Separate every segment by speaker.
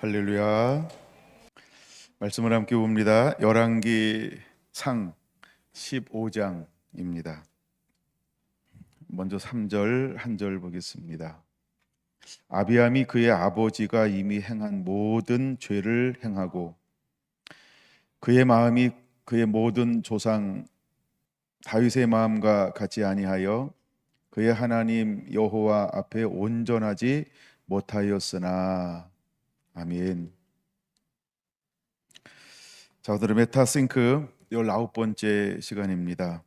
Speaker 1: 할렐루야. 말씀을 함께 봅니다. 열왕기 상 15장입니다. 먼저 3절 한 절 보겠습니다. 아비암이 그의 아버지가 이미 행한 모든 죄를 행하고 그의 마음이 그의 모든 조상 다윗의 마음과 같지 아니하여 그의 하나님 여호와 앞에 온전하지 못하였으나. 아멘. 자, 오늘은 메타싱크 19번째 시간입니다.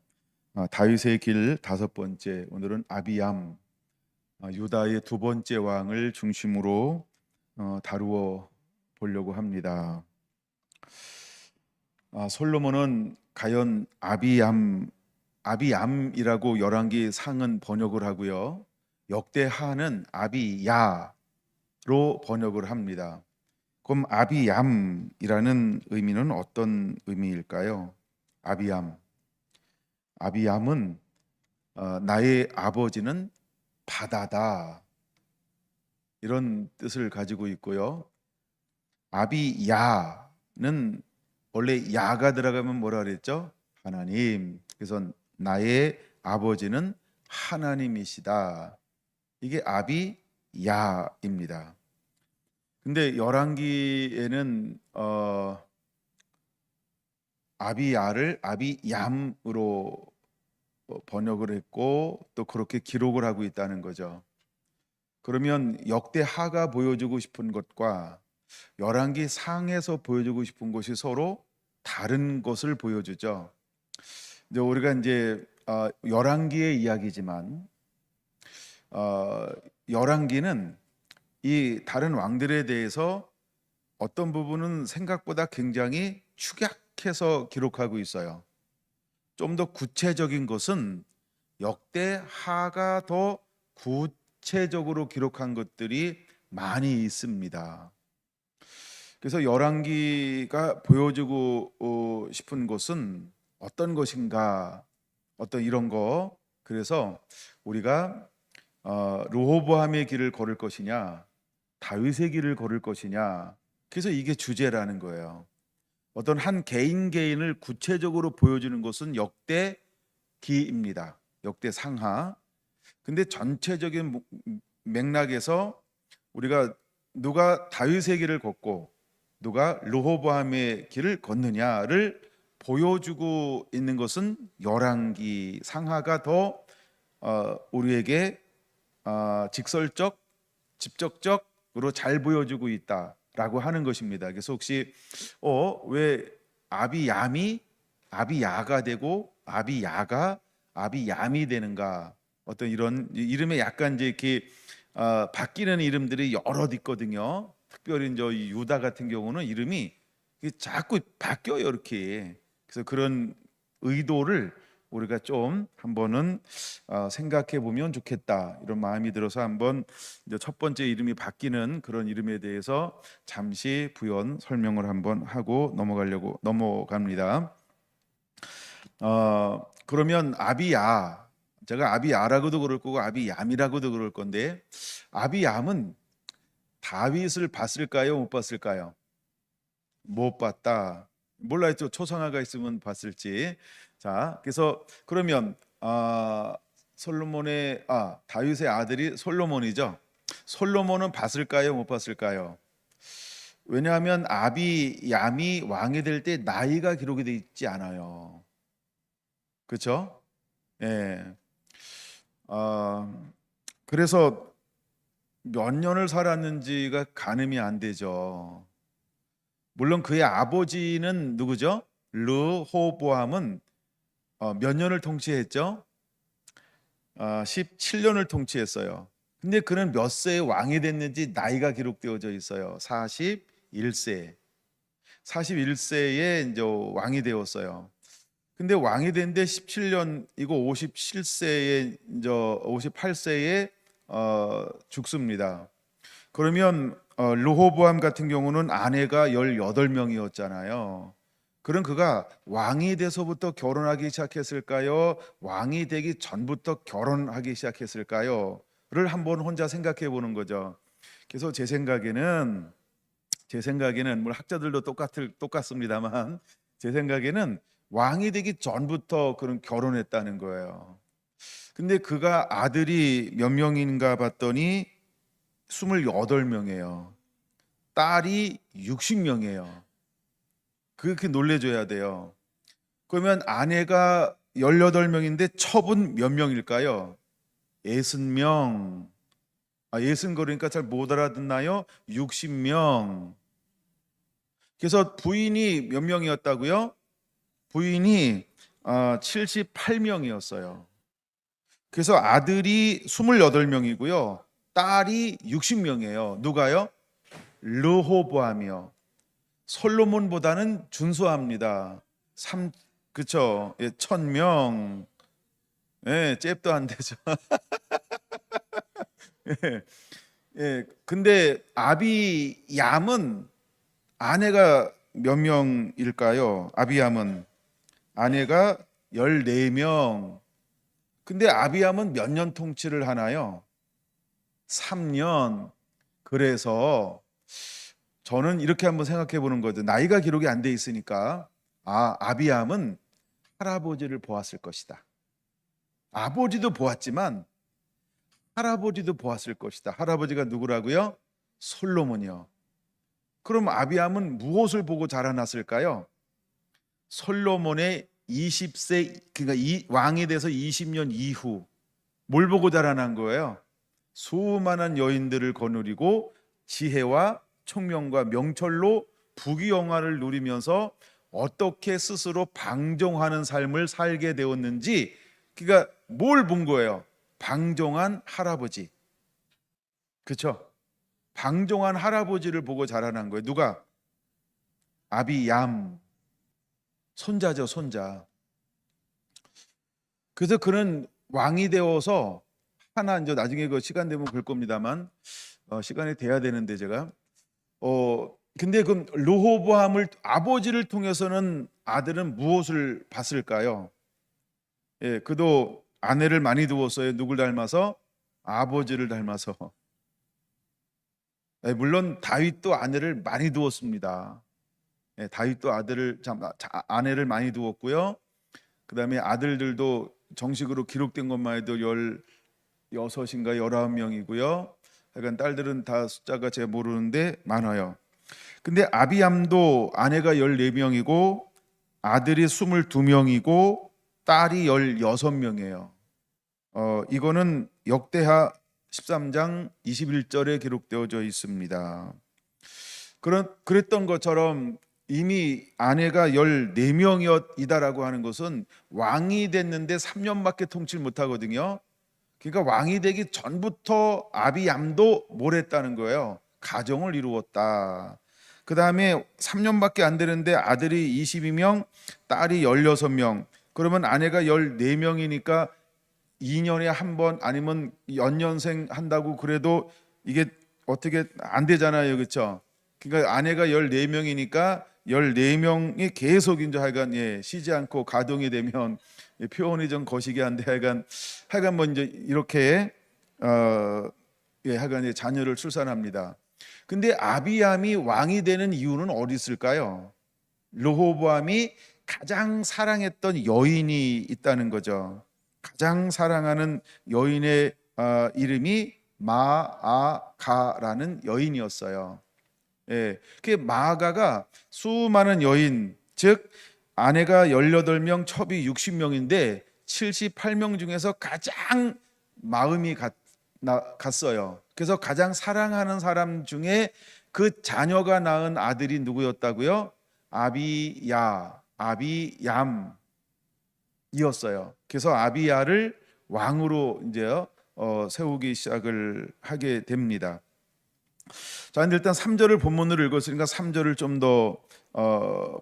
Speaker 1: 다윗의 길 5번째, 오늘은 아비암, 유다의 2번째 왕을 중심으로 다루어 보려고 합니다. 솔로몬은 과연 아비암이라고 열왕기 상은 번역을 하고요, 역대하는 아비야로 번역을 합니다. 그럼 아비암이라는 의미는 어떤 의미일까요? 아비암은 나의 아버지는 바다다, 이런 뜻을 가지고 있고요. 아비야는 원래 야가 들어가면 뭐라 그랬죠? 하나님. 그래서 나의 아버지는 하나님이시다. 이게 아비야입니다. 근데 열왕기에는 아비야를 아비얌으로 번역을 했고 또 그렇게 기록을 하고 있다는 거죠. 그러면 역대하가 보여주고 싶은 것과 열왕기 상에서 보여주고 싶은 것이 서로 다른 것을 보여주죠. 이제 우리가 열왕기의 이야기지만 열왕기는 이 다른 왕들에 대해서 어떤 부분은 생각보다 굉장히 축약해서 기록하고 있어요. 좀 더 구체적인 것은 역대하가 더 구체적으로 기록한 것들이 많이 있습니다. 그래서 열왕기가 보여주고 싶은 것은 어떤 것인가, 어떤 이런 거. 그래서 우리가 르호보암의 길을 걸을 것이냐, 다윗의 길을 걸을 것이냐, 그래서 이게 주제라는 거예요. 어떤 한 개인을 구체적으로 보여주는 것은 역대기입니다. 역대상하. 근데 전체적인 맥락에서 우리가 누가 다윗의 길을 걷고 누가 르호보암의 길을 걷느냐를 보여주고 있는 것은 열왕기 상하가 더 우리에게 직설적, 직접적으로 잘 보여주고 있다라고 하는 것입니다. 그래서 혹시 왜 아비얌이 아비야가 되고 아비야가 아비얌이 되는가? 어떤 이런 이름에 약간 이제 이렇게 바뀌는 이름들이 여럿 있거든요. 특별히 이제 유다 같은 경우는 이름이 자꾸 바뀌어요, 이렇게. 그래서 그런 의도를 우리가 좀 한번은 생각해 보면 좋겠다, 이런 마음이 들어서 한번 이제 첫 번째 이름이 바뀌는 그런 이름에 대해서 잠시 부연 설명을 한번 하고 넘어갑니다. 그러면 아비야, 제가 아비야라고도 그럴 거고 아비얌이라고도 그럴 건데, 아비얌은 다윗을 봤을까요, 못 봤을까요? 못 봤다. 몰라요. 초상화가 있으면 봤을지. 자, 그래서 그러면 다윗의 아들이 솔로몬이죠. 솔로몬은 봤을까요, 못 봤을까요? 왜냐하면 아비얌이 왕이 될 때 나이가 기록이 되어 있지 않아요. 그렇죠? 예. 그래서 몇 년을 살았는지가 가늠이 안 되죠. 물론 그의 아버지는 누구죠? 르호보암은 몇 년을 통치했죠? 17년을 통치했어요. 근데 그는 몇 세에 왕이 됐는지 나이가 기록되어져 있어요. 41세. 41세에 이제 왕이 되었어요. 근데 왕이 된데 17년이고 57세에 이제 58세에 죽습니다. 그러면 르호보암 같은 경우는 아내가 18명이었잖아요. 그럼 그가 왕이 돼서부터 결혼하기 시작했을까요? 왕이 되기 전부터 결혼하기 시작했을까요?를 한번 혼자 생각해 보는 거죠. 그래서 제 생각에는 제 생각에는 뭐 학자들도 똑같습니다만 제 생각에는 왕이 되기 전부터 그런 결혼했다는 거예요. 근데 그가 아들이 몇 명인가 봤더니 28명이에요. 딸이 60명이에요. 그렇게 놀래줘야 돼요. 그러면 아내가 18명인데 첩은 몇 명일까요? 60명. 예순 그러니까 잘 못 알아듣나요? 60명. 그래서 부인이 몇 명이었다고요? 부인이 78명이었어요. 그래서 아들이 28명이고요. 딸이 60명이에요. 누가요? 르호보암이요. 솔로몬보다는 준수합니다. 그쵸? 예, 1000명. 예, 잽도 안 되죠. 예, 예. 근데 아비얌은 아내가 몇 명일까요? 아비얌은 아내가 14명. 근데 아비암은 몇 년 통치를 하나요? 3년. 그래서 저는 이렇게 한번 생각해 보는 거죠. 나이가 기록이 안 돼 있으니까 아비암은 할아버지를 보았을 것이다. 아버지도 보았지만 할아버지도 보았을 것이다. 할아버지가 누구라고요? 솔로몬이요. 그럼 아비암은 무엇을 보고 자라났을까요? 솔로몬의 20세, 그러니까 왕이 돼서 20년 이후 뭘 보고 자라난 거예요? 수많은 여인들을 거느리고 지혜와 총명과 명철로 부귀영화를 누리면서 어떻게 스스로 방종하는 삶을 살게 되었는지, 그러니까 뭘 본 거예요? 방종한 할아버지. 그렇죠? 방종한 할아버지를 보고 자라난 거예요. 누가? 아비얌. 손자죠, 손자. 그래서 그는 왕이 되어서 하나, 이제 나중에 그 시간 되면 볼 겁니다만 시간이 돼야 되는데 제가 근데 그 르호보암을 아버지를 통해서는 아들은 무엇을 봤을까요? 예, 그도 아내를 많이 두었어요. 누굴 닮아서? 아버지를 닮아서. 예, 물론 다윗도 아내를 많이 두었습니다. 예, 다윗도 아내를 많이 두었고요. 그다음에 아들들도 정식으로 기록된 것만 해도 16인가 19명이고요. 약간 딸들은 다 숫자가 제가 모르는데 많아요. 근데 아비암도 아내가 14명이고 아들이 22명이고 딸이 16명이에요. 이거는 역대하 13장 21절에 기록되어져 있습니다. 그랬던 것처럼 이미 아내가 14명이다라고 하는 것은 왕이 됐는데 3년밖에 통치를 못하거든요. 그러니까 왕이 되기 전부터 아비얌도 뭘 했다는 거예요? 가정을 이루었다. 그 다음에 3년밖에 안 되는데 아들이 22명, 딸이 16명. 그러면 아내가 14명이니까 2년에 한 번 아니면 연년생 한다고 그래도 이게 어떻게 안 되잖아요. 그렇죠? 그러니까 아내가 14명이니까 14명이 계속 이제 하여간 쉬지 않고 가동이 되면 표현이 좀 거시기한데 하여간 뭐 이제 이렇게 하여간 자녀를 출산합니다. 근데 아비암이 왕이 되는 이유는 어디 있을까요? 르호보암이 가장 사랑했던 여인이 있다는 거죠. 가장 사랑하는 여인의 이름이 마아가라는 여인이었어요. 예, 그 마아가가 수많은 여인, 즉 아내가 18명, 첩이 60명인데 78명 중에서 가장 마음이 갔어요. 그래서 가장 사랑하는 사람 중에 그 자녀가 낳은 아들이 누구였다고요? 아비얌이었어요. 그래서 아비야를 왕으로 이제 세우기 시작을 하게 됩니다. 자, 일단 3절을 본문으로 읽었으니까 3절을 좀 더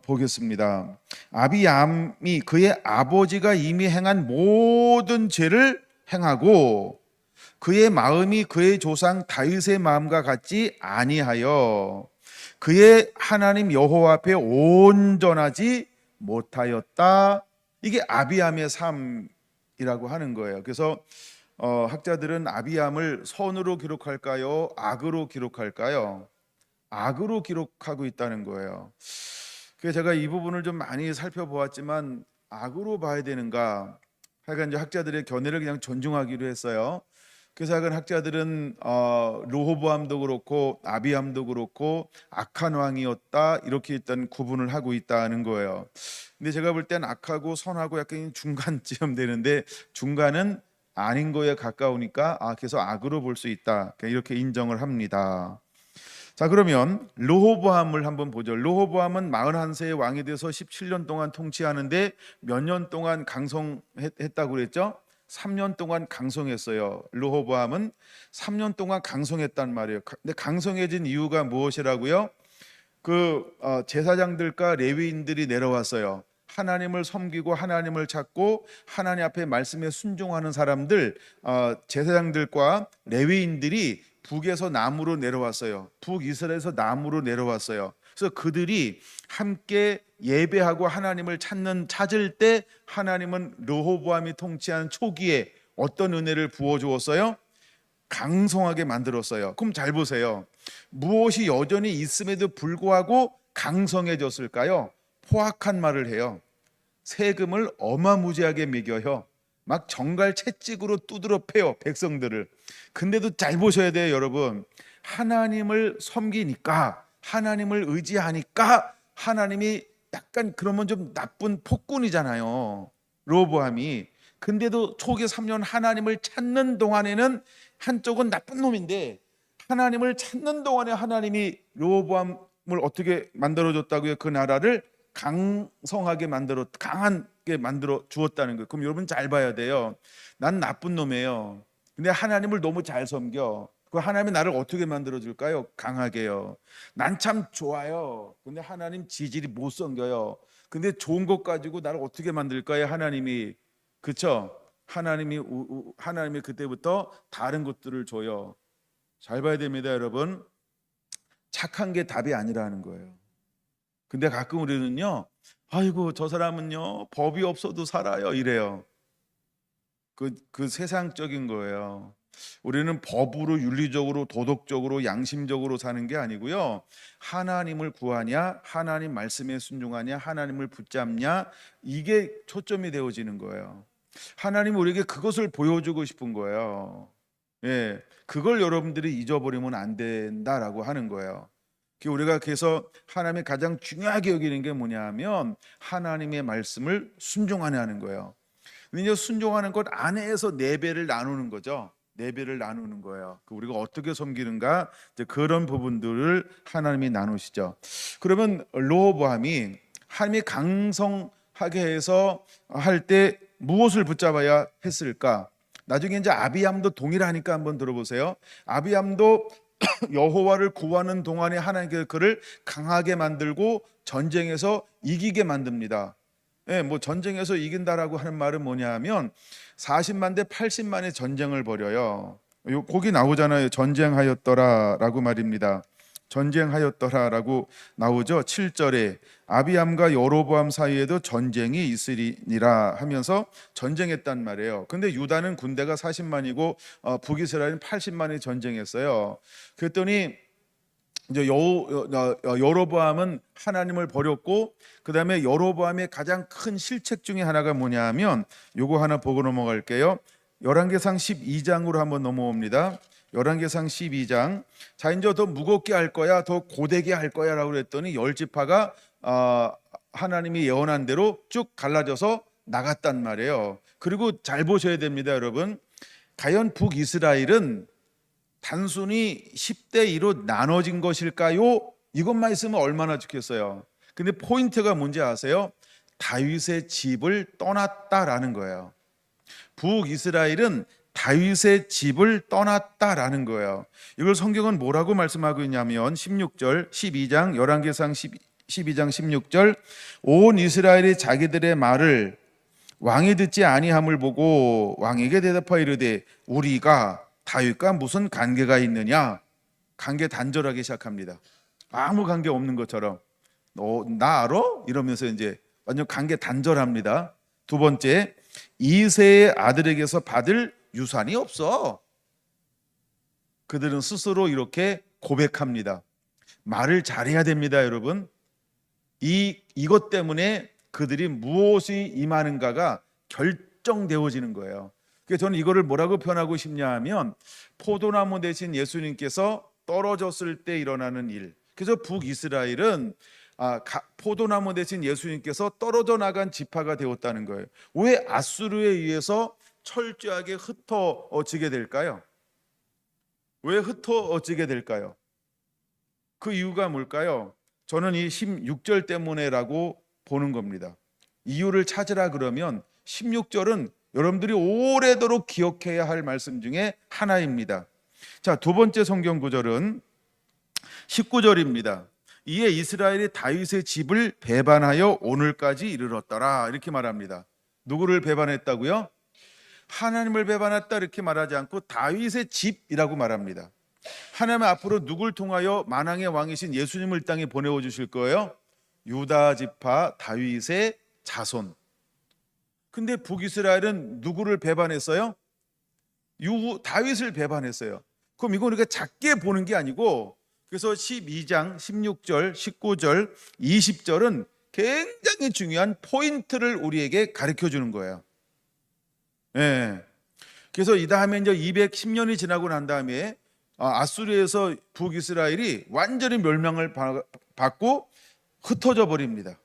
Speaker 1: 보겠습니다. 아비암이 그의 아버지가 이미 행한 모든 죄를 행하고 그의 마음이 그의 조상 다윗의 마음과 같지 아니하여 그의 하나님 여호와 앞에 온전하지 못하였다. 이게 아비암의 삶이라고 하는 거예요. 그래서 학자들은 아비암을 선으로 기록할까요? 악으로 기록할까요? 악으로 기록하고 있다는 거예요. 그래서 제가 이 부분을 좀 많이 살펴보았지만 악으로 봐야 되는가? 하여간 이제 학자들의 견해를 그냥 존중하기로 했어요. 그래서 하여간 학자들은 르호보암도 그렇고 아비암도 그렇고 악한 왕이었다 이렇게 일단 구분을 하고 있다는 거예요. 근데 제가 볼 땐 악하고 선하고 약간 중간쯤 되는데 중간은 아닌 거에 가까우니까 그래서 악으로 볼 수 있다 이렇게 인정을 합니다. 자, 그러면 르호보암을 한번 보죠. 르호보암은 41세의 왕이 돼서 17년 동안 통치하는데 몇 년 동안 강성했다고 그랬죠? 3년 동안 강성했어요. 르호보암은 3년 동안 강성했단 말이에요. 근데 강성해진 이유가 무엇이라고요? 제사장들과 레위인들이 내려왔어요. 하나님을 섬기고 하나님을 찾고 하나님 앞에 말씀에 순종하는 사람들, 제사장들과 레위인들이 북에서 남으로 내려왔어요. 북이스라엘에서 남으로 내려왔어요. 그래서 그들이 함께 예배하고 하나님을 찾을 때 하나님은 르호보암이 통치한 초기에 어떤 은혜를 부어 주었어요? 강성하게 만들었어요. 그럼 잘 보세요. 무엇이 여전히 있음에도 불구하고 강성해졌을까요? 포악한 말을 해요. 세금을 어마무지하게 매겨요. 막 정갈 채찍으로 두드러 패요, 백성들을. 근데도 잘 보셔야 돼요, 여러분. 하나님을 섬기니까, 하나님을 의지하니까 하나님이 약간 그러면 좀 나쁜 폭군이잖아요, 르호보암이. 근데도 초기 3년 하나님을 찾는 동안에는 한쪽은 나쁜 놈인데 하나님을 찾는 동안에 하나님이 르호보암을 어떻게 만들어줬다고요? 그 나라를 강성하게 강하게 만들어 주었다는 거예요. 그럼 여러분 잘 봐야 돼요. 난 나쁜 놈이에요. 근데 하나님을 너무 잘 섬겨. 그 하나님이 나를 어떻게 만들어 줄까요? 강하게요. 난 참 좋아요. 근데 하나님 지질이 못 섬겨요. 근데 좋은 것 가지고 나를 어떻게 만들까요? 하나님이. 그렇죠? 하나님이 그때부터 다른 것들을 줘요. 잘 봐야 됩니다, 여러분. 착한 게 답이 아니라는 거예요. 근데 가끔 우리는요, 아이고 저 사람은요 법이 없어도 살아요 이래요. 그 세상적인 거예요. 우리는 법으로 윤리적으로 도덕적으로 양심적으로 사는 게 아니고요, 하나님을 구하냐, 하나님 말씀에 순종하냐, 하나님을 붙잡냐, 이게 초점이 되어지는 거예요. 하나님 우리에게 그것을 보여주고 싶은 거예요. 예, 그걸 여러분들이 잊어버리면 안 된다라고 하는 거예요. 우리가 그래서 하나님이 가장 중요하게 여기는 게 뭐냐 하면 하나님의 말씀을 순종하는 거예요. 근데 이제 순종하는 것 안에서 네 배를 나누는 거죠. 네 배를 나누는 거예요. 우리가 어떻게 섬기는가, 이제 그런 부분들을 하나님이 나누시죠. 그러면 르호보암이 하나님이 강성하게 해서 할 때 무엇을 붙잡아야 했을까? 나중에 이제 아비암도 동일하니까 한번 들어보세요. 아비암도 여호와를 구하는 동안에 하나님께서 그를 강하게 만들고 전쟁에서 이기게 만듭니다. 예, 뭐 전쟁에서 이긴다라고 하는 말은 뭐냐하면 40만 대 80만의 전쟁을 벌여요. 거기 나오잖아요. 전쟁하였더라라고 말입니다. 전쟁하였더라라고 나오죠. 7절에 아비암과 여로보암 사이에도 전쟁이 있으리니라 하면서 전쟁했단 말이에요. 근데 유다는 군대가 40만이고 북이스라엘은 80만이 전쟁했어요. 그랬더니 이제 여로보암은 하나님을 버렸고, 그 다음에 여로보암의 가장 큰 실책 중에 하나가 뭐냐하면 요거 하나 보고 넘어갈게요. 열왕기상 12장으로 한번 넘어옵니다. 열왕기상 12장. 자, 이제 더 무겁게 할 거야, 더 고되게 할 거야라고 그랬더니 열 지파가 하나님이 예언한 대로 쭉 갈라져서 나갔단 말이에요. 그리고 잘 보셔야 됩니다, 여러분. 과연 북이스라엘은 단순히 10대 2로 나눠진 것일까요? 이것만 있으면 얼마나 좋겠어요. 근데 포인트가 뭔지 아세요? 다윗의 집을 떠났다라는 거예요. 북이스라엘은 다윗의 집을 떠났다라는 거예요. 이걸 성경은 뭐라고 말씀하고 있냐면 16절, 12장, 열왕기상 12장 16절, 온 이스라엘이 자기들의 말을 왕이 듣지 아니함을 보고 왕에게 대답하여 이르되 우리가 다윗과 무슨 관계가 있느냐? 관계 단절하기 시작합니다. 아무 관계 없는 것처럼. 나 알아? 이러면서 이제 완전 관계 단절합니다. 두 번째, 이새의 아들에게서 받을 유산이 없어. 그들은 스스로 이렇게 고백합니다. 말을 잘해야 됩니다, 여러분. 이것 때문에 그들이 무엇이 임하는가가 결정되어지는 거예요. 그래서 저는 이거를 뭐라고 표현하고 싶냐 하면 포도나무 대신 예수님께서 떨어졌을 때 일어나는 일. 그래서 북이스라엘은 포도나무 대신 예수님께서 떨어져 나간 지파가 되었다는 거예요. 왜 아수르에 의해서 철저하게 흩어지게 될까요? 왜 흩어지게 될까요? 그 이유가 뭘까요? 저는 이 16절 때문에라고 보는 겁니다. 이유를 찾으라 그러면 16절은 여러분들이 오래도록 기억해야 할 말씀 중에 하나입니다. 자, 두 번째 성경 구절은 19절입니다. 이에 이스라엘이 다윗의 집을 배반하여 오늘까지 이르렀더라, 이렇게 말합니다. 누구를 배반했다고요? 하나님을 배반했다 이렇게 말하지 않고 다윗의 집이라고 말합니다. 하나님은 앞으로 누굴 통하여 만왕의 왕이신 예수님을 땅에 보내어 주실 거예요? 유다 지파 다윗의 자손. 근데 북이스라엘은 누구를 배반했어요? 다윗을 배반했어요. 그럼 이거 우리가 작게 보는 게 아니고, 그래서 12장 16절 19절 20절은 굉장히 중요한 포인트를 우리에게 가르쳐 주는 거예요. 예. 그래서 이 다음에 이제 210년이 지나고 난 다음에 아수르에서 북이스라엘이 완전히 멸망을 받고 흩어져 버립니다.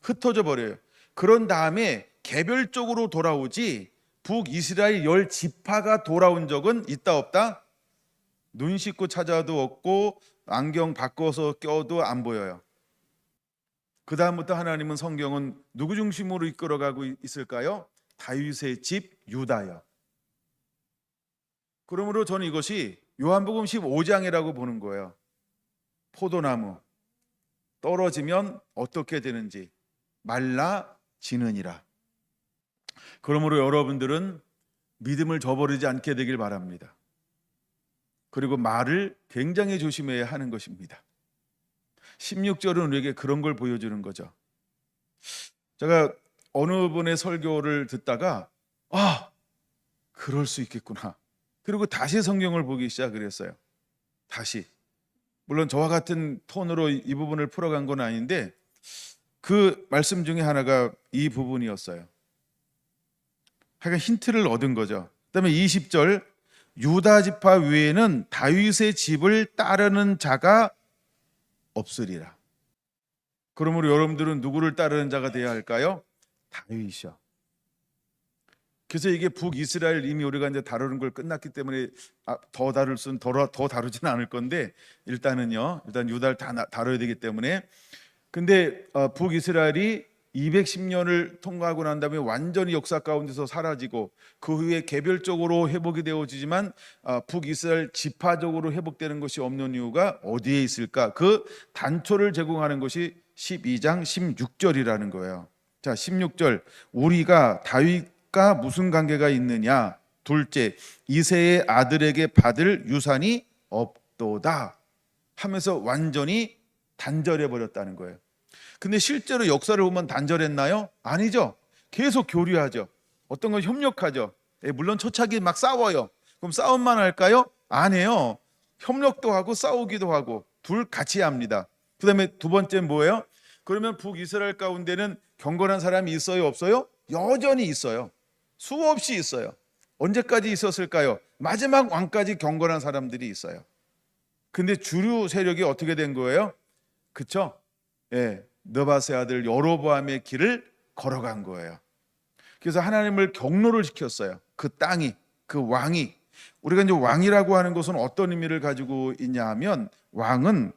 Speaker 1: 흩어져 버려요. 그런 다음에 개별적으로 돌아오지 북이스라엘 10지파가 돌아온 적은 있다 없다? 눈 씻고 찾아도 없고 안경 바꿔서 껴도 안 보여요. 그 다음부터 하나님은 성경은 누구 중심으로 이끌어가고 있을까요? 다윗의 집 유다요. 그러므로 저는 이것이 요한복음 15장이라고 보는 거예요. 포도나무 떨어지면 어떻게 되는지 말라지느니라. 그러므로 여러분들은 믿음을 저버리지 않게 되길 바랍니다. 그리고 말을 굉장히 조심해야 하는 것입니다. 16절은 우리에게 그런 걸 보여주는 거죠. 제가 어느 분의 설교를 듣다가 그럴 수 있겠구나. 그리고 다시 성경을 보기 시작했어요. 다시. 물론 저와 같은 톤으로 이 부분을 풀어간 건 아닌데 그 말씀 중에 하나가 이 부분이었어요. 하여간 힌트를 얻은 거죠. 그다음에 20절 유다 지파 외에는 다윗의 집을 따르는 자가 없으리라. 그러므로 여러분들은 누구를 따르는 자가 되어야 할까요? 다윗이요. 그래서 이게 북이스라엘 이미 우리가 이제 다루는 걸 끝났기 때문에 더 다룰 수는 더 다루지는 않을 건데 일단 유다를 다 다뤄야 되기 때문에. 근데 북이스라엘이 210년을 통과하고 난 다음에 완전히 역사 가운데서 사라지고 그 후에 개별적으로 회복이 되어지지만 북이스라엘 지파적으로 회복되는 것이 없는 이유가 어디에 있을까? 그 단초를 제공하는 것이 12장 16절이라는 거예요. 자, 16절 우리가 다윗과 무슨 관계가 있느냐? 둘째, 이새의 아들에게 받을 유산이 없도다 하면서 완전히 단절해 버렸다는 거예요. 근데 실제로 역사를 보면 단절했나요? 아니죠. 계속 교류하죠. 어떤 건 협력하죠. 물론 초창기 막 싸워요. 그럼 싸움만 할까요? 안 해요. 협력도 하고 싸우기도 하고 둘 같이 합니다. 그 다음에 두 번째 뭐예요? 그러면 북이스라엘 가운데는 경건한 사람이 있어요? 없어요? 여전히 있어요. 수없이 있어요. 언제까지 있었을까요? 마지막 왕까지 경건한 사람들이 있어요. 근데 주류 세력이 어떻게 된 거예요? 그쵸? 느바세 아들 여로보암의 길을 걸어간 거예요. 그래서 하나님을 경노를 시켰어요. 그 땅이, 그 왕이. 우리가 이제 왕이라고 하는 것은 어떤 의미를 가지고 있냐 하면 왕은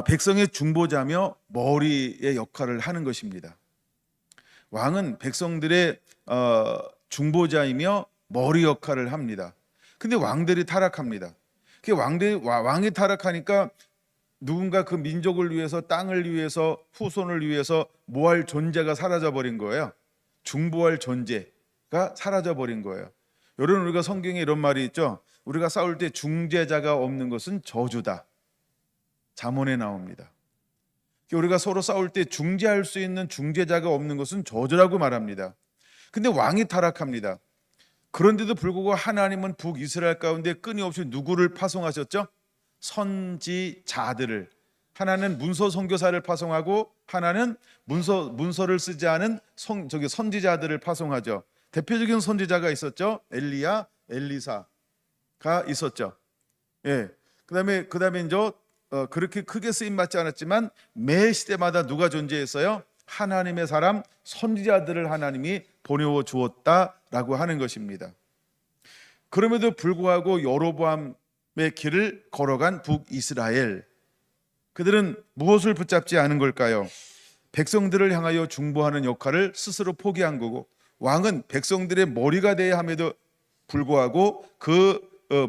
Speaker 1: 백성의 중보자며 머리의 역할을 하는 것입니다. 왕은 백성들의 중보자이며 머리 역할을 합니다. 근데 왕들이 타락합니다. 왕이 타락하니까 누군가 그 민족을 위해서, 땅을 위해서, 후손을 위해서 모할 존재가 사라져버린 거예요. 중보할 존재가 사라져버린 거예요. 여러분, 우리가 성경에 이런 말이 있죠. 우리가 싸울 때 중재자가 없는 것은 저주다. 잠언에 나옵니다. 우리가 서로 싸울 때 중재할 수 있는 중재자가 없는 것은 저주라고 말합니다. 근데 왕이 타락합니다. 그런데도 불구하고 하나님은 북이스라엘 가운데 끊임없이 누구를 파송하셨죠? 선지자들을, 하나는 문서 선교사를 파송하고 하나는 문서를 쓰지 않은 선지자들을 파송하죠. 대표적인 선지자가 있었죠. 엘리야, 엘리사가 있었죠. 예. 그다음에 이제 그렇게 크게 쓰임 받지 않았지만 매 시대마다 누가 존재했어요? 하나님의 사람 선지자들을 하나님이 보내어 주었다라고 하는 것입니다. 그럼에도 불구하고 여로보암의 길을 걸어간 북이스라엘, 그들은 무엇을 붙잡지 않은 걸까요? 백성들을 향하여 중보하는 역할을 스스로 포기한 거고, 왕은 백성들의 머리가 되어야 함에도 불구하고 그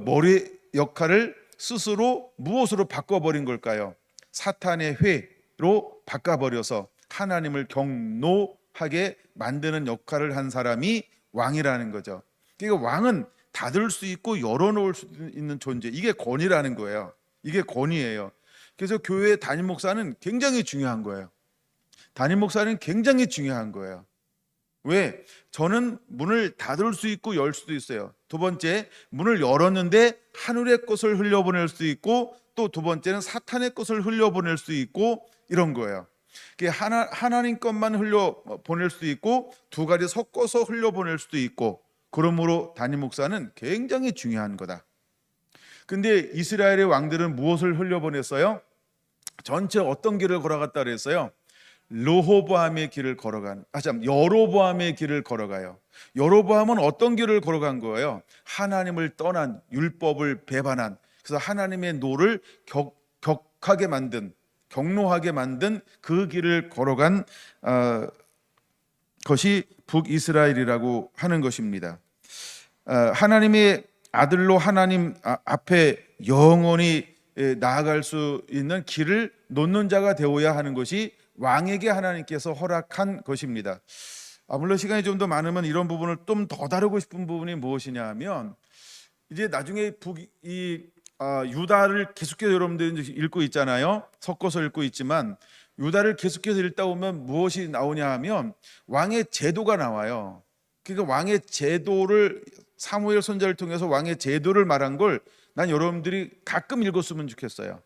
Speaker 1: 머리 역할을 스스로 무엇으로 바꿔버린 걸까요? 사탄의 회로 바꿔버려서 하나님을 경노하게 만드는 역할을 한 사람이 왕이라는 거죠. 그러니까 왕은 닫을 수 있고 열어놓을 수 있는 존재, 이게 권위라는 거예요. 이게 권위예요. 그래서 교회 담임 목사는 굉장히 중요한 거예요. 담임 목사는 굉장히 중요한 거예요. 왜? 저는 문을 닫을 수 있고 열 수도 있어요. 두 번째, 문을 열었는데 하늘의 것을 흘려보낼 수 있고, 또 두 번째는 사탄의 것을 흘려보낼 수 있고, 이런 거예요. 하나님 것만 흘려보낼 수도 있고 두 가지 섞어서 흘려보낼 수도 있고, 그러므로 담임 목사는 굉장히 중요한 거다. 근데 이스라엘의 왕들은 무엇을 흘려보냈어요? 전체 어떤 길을 걸어갔다 그랬어요? 르호보암의 길을 걸어간, 여로보암의 길을 걸어가요. 여로보암은 어떤 길을 걸어간 거예요? 하나님을 떠난, 율법을 배반한, 그래서 하나님의 노를 격하게 만든, 경노하게 만든 그 길을 걸어간 것이 북이스라엘이라고 하는 것입니다. 하나님의 아들로 하나님 앞에 영원히 나아갈 수 있는 길을 놓는 자가 되어야 하는 것이 왕에게 하나님께서 허락한 것입니다. 물론 시간이 좀 더 많으면 이런 부분을 좀 더 다루고 싶은 부분이 무엇이냐 하면, 이제 나중에 유다를 계속해서 여러분들이 읽고 있잖아요. 섞어서 읽고 있지만 유다를 계속해서 읽다 보면 무엇이 나오냐 하면 왕의 제도가 나와요. 그러니까 왕의 제도를, 사무엘 선지자를 통해서 왕의 제도를 말한 걸 난 여러분들이 가끔 읽었으면 좋겠어요.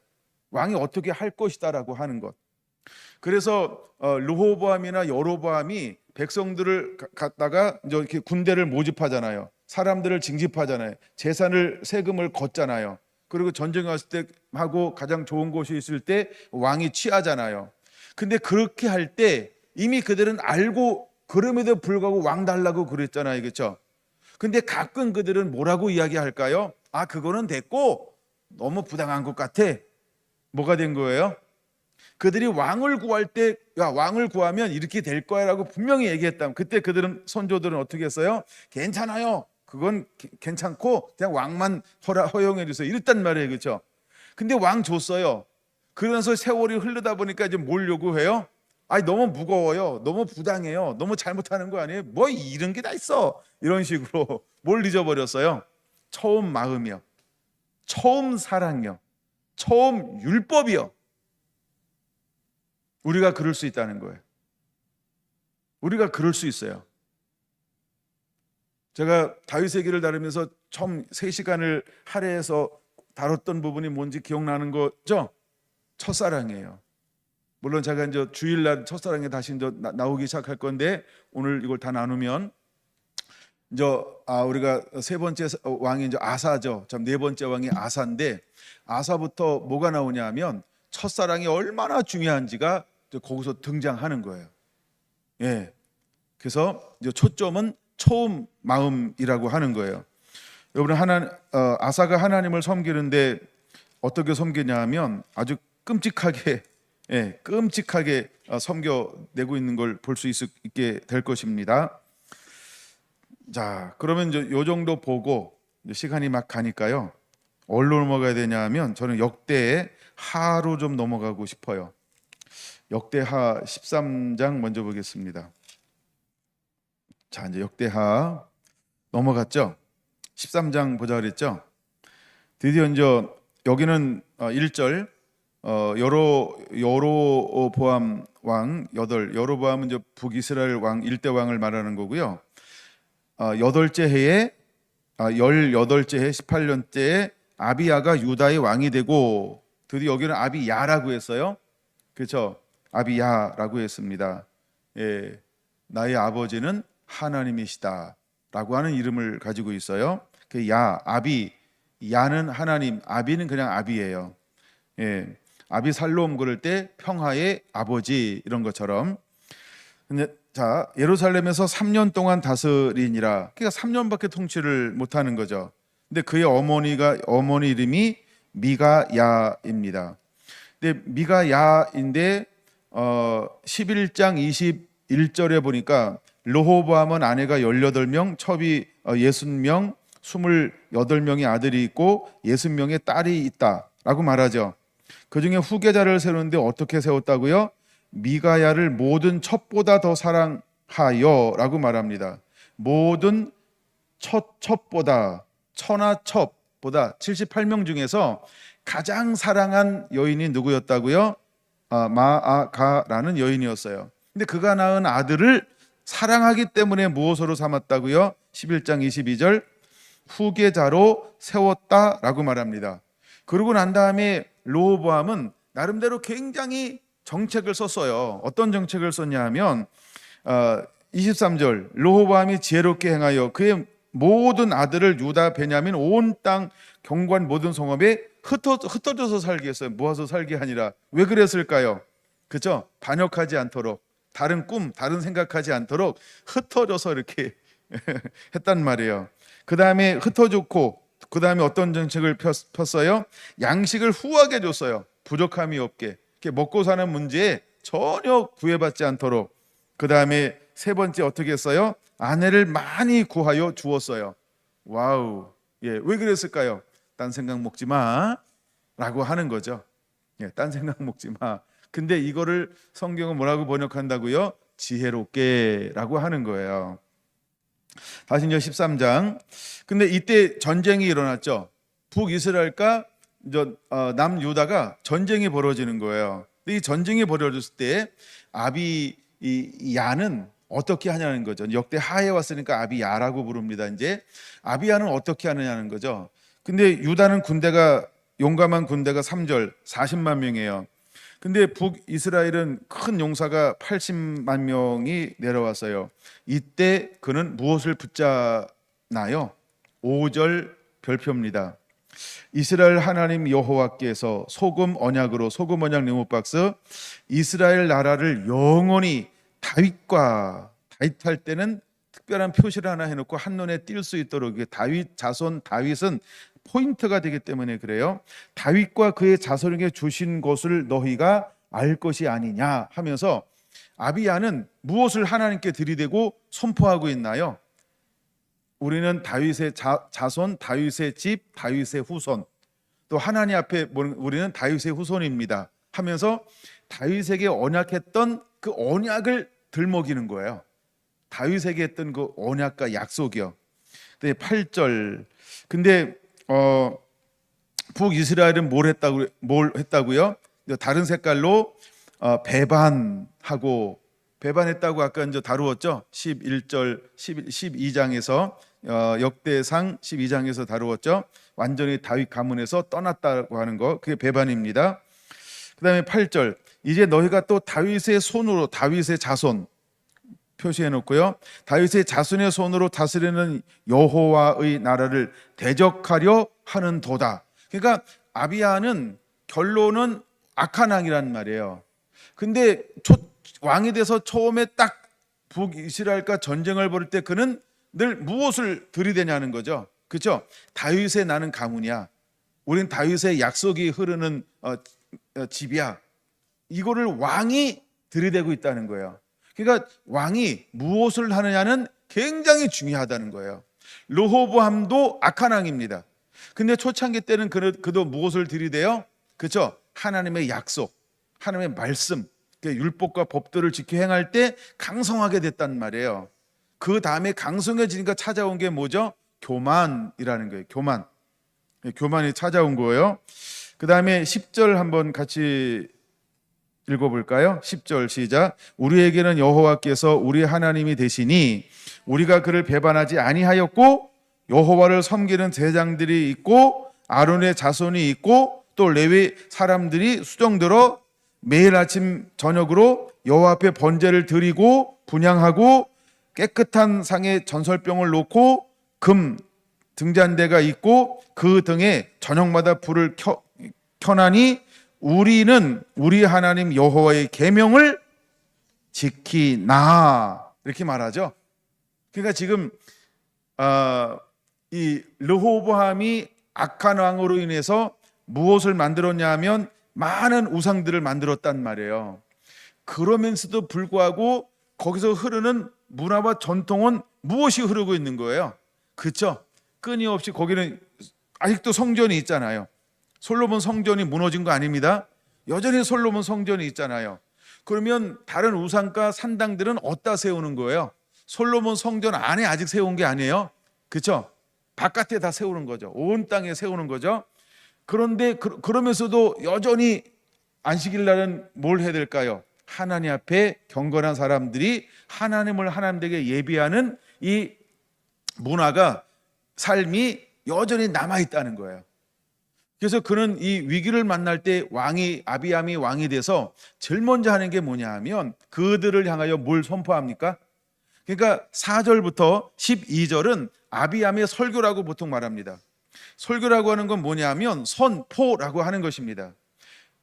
Speaker 1: 왕이 어떻게 할 것이다라고 하는 것. 그래서 르호보암이나 여로보암이 백성들을 갖다가 이렇게 군대를 모집하잖아요. 사람들을 징집하잖아요. 세금을 걷잖아요. 그리고 전쟁에 왔을 때 하고 가장 좋은 곳이 있을 때 왕이 취하잖아요. 근데 그렇게 할 때 이미 그들은 알고, 그럼에도 불구하고 왕 달라고 그랬잖아요. 그렇죠? 근데 가끔 그들은 뭐라고 이야기할까요? 그거는 됐고 너무 부당한 것 같아. 뭐가 된 거예요? 그들이 왕을 구할 때, 왕을 구하면 이렇게 될 거야 라고 분명히 얘기했다면, 그때 그들은, 선조들은 어떻게 했어요? 괜찮아요, 그건 괜찮고 그냥 왕만 허용해 주세요, 이랬단 말이에요. 그렇죠? 근데 왕 줬어요. 그러면서 세월이 흐르다 보니까 이제 뭘 요구해요? 너무 무거워요, 너무 부당해요, 너무 잘못하는 거 아니에요? 뭐 이런 게 다 있어, 이런 식으로 뭘 잊어버렸어요? 처음 마음이요, 처음 사랑이요, 처음 율법이요. 우리가 그럴 수 있다는 거예요. 우리가 그럴 수 있어요. 제가 다윗의 길을 다루면서 처음 3시간을 할애해서 다뤘던 부분이 뭔지 기억나는 거죠? 첫사랑이에요. 물론 제가 이제 주일날 첫사랑에 다시 이제 나오기 시작할 건데, 오늘 이걸 다 나누면 이제 우리가 세 번째 왕이 이제 아사죠. 네 번째 왕이 아사인데, 아사부터 뭐가 나오냐면 첫사랑이 얼마나 중요한지가 거기서 등장하는 거예요. 예. 그래서 이제 초점은 처음 마음이라고 하는 거예요. 여러분, 아사가 하나님을 섬기는데 어떻게 섬기냐 하면 아주 끔찍하게 섬겨내고 있는 걸 볼 수 있게 될 것입니다. 자, 그러면 이제 요 정도 보고 시간이 막 가니까요, 어디로 넘어가야 되냐 하면 저는 역대의 하로 좀 넘어가고 싶어요. 역대하 13장 먼저 보겠습니다. 자, 이제 역대하 넘어갔죠? 13장 보자 그랬죠? 드디어 이제 여기는 1절 여로보암 왕 8, 여로보암은 이제 북이스라엘 왕 1대 왕을 말하는 거고요. 8째 해에 18년째에 아비야가 유다의 왕이 되고, 드디어 여기는 아비야라고 했어요. 그렇죠? 아비야라고 했습니다. 예, 나의 아버지는 하나님이시다라고 하는 이름을 가지고 있어요. 그 야, 아비, 야는 하나님, 아비는 그냥 아비예요. 예, 아비살롬 그럴 때 평화의 아버지 이런 것처럼. 근데 자, 예루살렘에서 3년 동안 다스리니라. 그러니까 3년밖에 통치를 못하는 거죠. 근데 그의 어머니 이름이 미가야입니다. 근데 미가야인데 11장 21절에 보니까 르호보암은 아내가 18명, 첩이 60명, 28명의 아들이 있고 60명의 딸이 있다라고 말하죠. 그중에 후계자를 세우는데 어떻게 세웠다고요? 미가야를 모든 첩보다 더 사랑하여라고 말합니다. 모든 첩보다, 처나 첩보다 78명 중에서 가장 사랑한 여인이 누구였다고요? 마아가라는 여인이었어요. 근데 그가 낳은 아들을 사랑하기 때문에 무엇으로 삼았다고요? 11장 22절 후계자로 세웠다라고 말합니다. 그러고 난 다음에 르호보암은 나름대로 굉장히 정책을 썼어요. 어떤 정책을 썼냐 하면 23절 르호보암이 지혜롭게 행하여 그의 모든 아들을 유다, 베냐민 온 땅 경관 모든 성읍에 흩어져서 살게 했어요. 모아서 살게 아니라. 왜 그랬을까요? 그죠? 반역하지 않도록, 다른 꿈, 다른 생각하지 않도록 흩어져서 이렇게 했단 말이에요. 그 다음에 흩어졌고, 그 다음에 어떤 정책을 폈어요? 양식을 후하게 줬어요. 부족함이 없게. 먹고 사는 문제에 전혀 구애받지 않도록. 그 다음에 세 번째 어떻게 했어요? 아내를 많이 구하여 주었어요. 와우. 예, 왜 그랬을까요? 딴 생각 먹지 마 라고 하는 거죠. 예, 딴 생각 먹지 마. 근데 이거를 성경은 뭐라고 번역한다고요? 지혜롭게 라고 하는 거예요. 다시 이제 13장. 근데 이때 전쟁이 일어났죠. 북이스라엘과 남유다가 전쟁이 벌어지는 거예요. 근데 이 전쟁이 벌어졌을 때 아비야는 어떻게 하냐는 거죠. 역대 하에 왔으니까 아비야라고 부릅니다. 이제 아비야는 어떻게 하느냐는 거죠. 근데 유다는 용감한 군대가 3절 40만 명이에요. 근데 북이스라엘은 큰 용사가 80만 명이 내려왔어요. 이때 그는 무엇을 붙잡나요? 5절 별표입니다. 이스라엘 하나님 여호와께서 소금 언약 리모박스 이스라엘 나라를 영원히 다윗할 때는 특별한 표시를 하나 해놓고 한눈에 띌 수 있도록 다윗 자손 다윗은 포인트가 되기 때문에 그래요. 다윗과 그의 자손에게 주신 것을 너희가 알 것이 아니냐 하면서 아비야는 무엇을 하나님께 들이대고 선포하고 있나요? 우리는 다윗의 자손, 다윗의 집, 다윗의 후손. 또 하나님 앞에 우리는 다윗의 후손입니다 하면서 다윗에게 언약했던 그 언약을 들먹이는 거예요. 다윗에게 했던 그 언약과 약속이요. 8절. 근데 북이스라엘은 뭘 했다고요? 다른 색깔로 배반했다고 아까 이제 다루었죠. 11절 12장에서 역대상 12장에서 다루었죠. 완전히 다윗 가문에서 떠났다고 하는 거, 그게 배반입니다. 그다음에 8절 이제 너희가 또 다윗의 손으로 다윗의 자손 표시해 놓고요. 다윗의 자손의 손으로 다스리는 여호와의 나라를 대적하려 하는 도다. 그러니까 아비야는 결론은 악한 왕이란 말이에요. 근데 왕이 돼서 처음에 딱 북이스라엘과 전쟁을 벌일 때 그는 늘 무엇을 들이대냐는 거죠. 그렇죠? 다윗의 나는 가문이야. 우린 다윗의 약속이 흐르는 집이야. 이거를 왕이 들이대고 있다는 거예요. 그러니까 왕이 무엇을 하느냐는 굉장히 중요하다는 거예요. 르호보암도 악한 왕입니다. 근데 초창기 때는 그도 무엇을 들이대요? 그렇죠? 하나님의 약속, 하나님의 말씀, 율법과 법도를 지켜 행할 때 강성하게 됐단 말이에요. 그 다음에 강성해지니까 찾아온 게 뭐죠? 교만이라는 거예요. 교만이 찾아온 거예요. 그 다음에 10절 한번 같이 읽어볼까요? 10절 시작. 우리에게는 여호와께서 우리 하나님이 되시니 우리가 그를 배반하지 아니하였고 여호와를 섬기는 제장들이 있고 아론의 자손이 있고 또 레위 사람들이 수정들어 매일 아침 저녁으로 여호와 앞에 번제를 드리고 분향하고 깨끗한 상에 전설병을 놓고 금 등잔대가 있고 그 등에 저녁마다 불을 켜나니 우리는 우리 하나님 여호와의 계명을 지키나 이렇게 말하죠. 그러니까 지금 이 르호보암이 악한 왕으로 인해서 무엇을 만들었냐 하면 많은 우상들을 만들었단 말이에요. 그러면서도 불구하고 거기서 흐르는 문화와 전통은 무엇이 흐르고 있는 거예요? 그렇죠? 끊임없이 거기는 아직도 성전이 있잖아요. 솔로몬 성전이 무너진 거 아닙니다. 여전히 솔로몬 성전이 있잖아요. 그러면 다른 우상가 산당들은 어디다 세우는 거예요? 솔로몬 성전 안에 아직 세운 게 아니에요. 그렇죠? 바깥에 다 세우는 거죠. 온 땅에 세우는 거죠. 그런데 그러면서도 여전히 안식일 날은 뭘 해야 될까요? 하나님 앞에 경건한 사람들이 하나님을 하나님에게 예비하는 이 문화가 삶이 여전히 남아있다는 거예요. 그래서 그는 이 위기를 만날 때 아비암이 왕이 돼서 제일 먼저 하는 게 뭐냐 하면 그들을 향하여 뭘 선포합니까? 그러니까 4절부터 12절은 아비암의 설교라고 보통 말합니다. 설교라고 하는 건 뭐냐 하면 선포라고 하는 것입니다.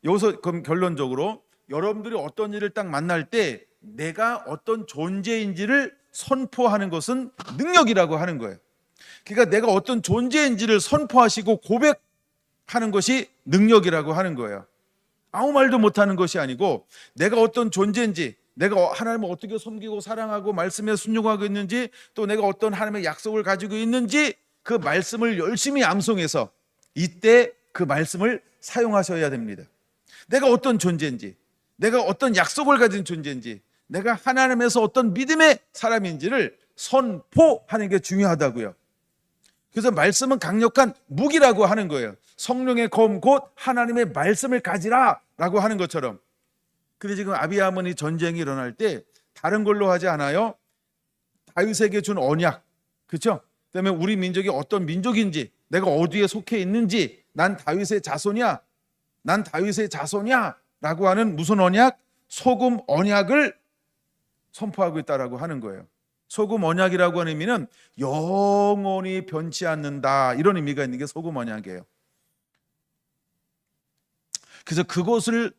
Speaker 1: 여기서 그럼 결론적으로 여러분들이 어떤 일을 딱 만날 때 내가 어떤 존재인지를 선포하는 것은 능력이라고 하는 거예요. 그러니까 내가 어떤 존재인지를 선포하시고 고백하는 것이 능력이라고 하는 거예요. 아무 말도 못하는 것이 아니고 내가 어떤 존재인지, 내가 하나님을 어떻게 섬기고 사랑하고 말씀에 순종하고 있는지, 또 내가 어떤 하나님의 약속을 가지고 있는지 그 말씀을 열심히 암송해서 이때 그 말씀을 사용하셔야 됩니다. 내가 어떤 존재인지, 내가 어떤 약속을 가진 존재인지, 내가 하나님에서 어떤 믿음의 사람인지를 선포하는 게 중요하다고요. 그래서 말씀은 강력한 무기라고 하는 거예요. 성령의 검 곧 하나님의 말씀을 가지라 라고 하는 것처럼. 근데 지금 아비암은 전쟁이 일어날 때 다른 걸로 하지 않아요. 다윗에게 준 언약, 그렇죠? 그다음에 우리 민족이 어떤 민족인지, 내가 어디에 속해 있는지, 난 다윗의 자손이야, 난 다윗의 자손이야 라고 하는 무슨 언약? 소금 언약을 선포하고 있다라고 하는 거예요. 소금 언약이라고 하는 의미는 영원히 변치 않는다, 이런 의미가 있는 게 소금 언약이에요. 그래서 그것을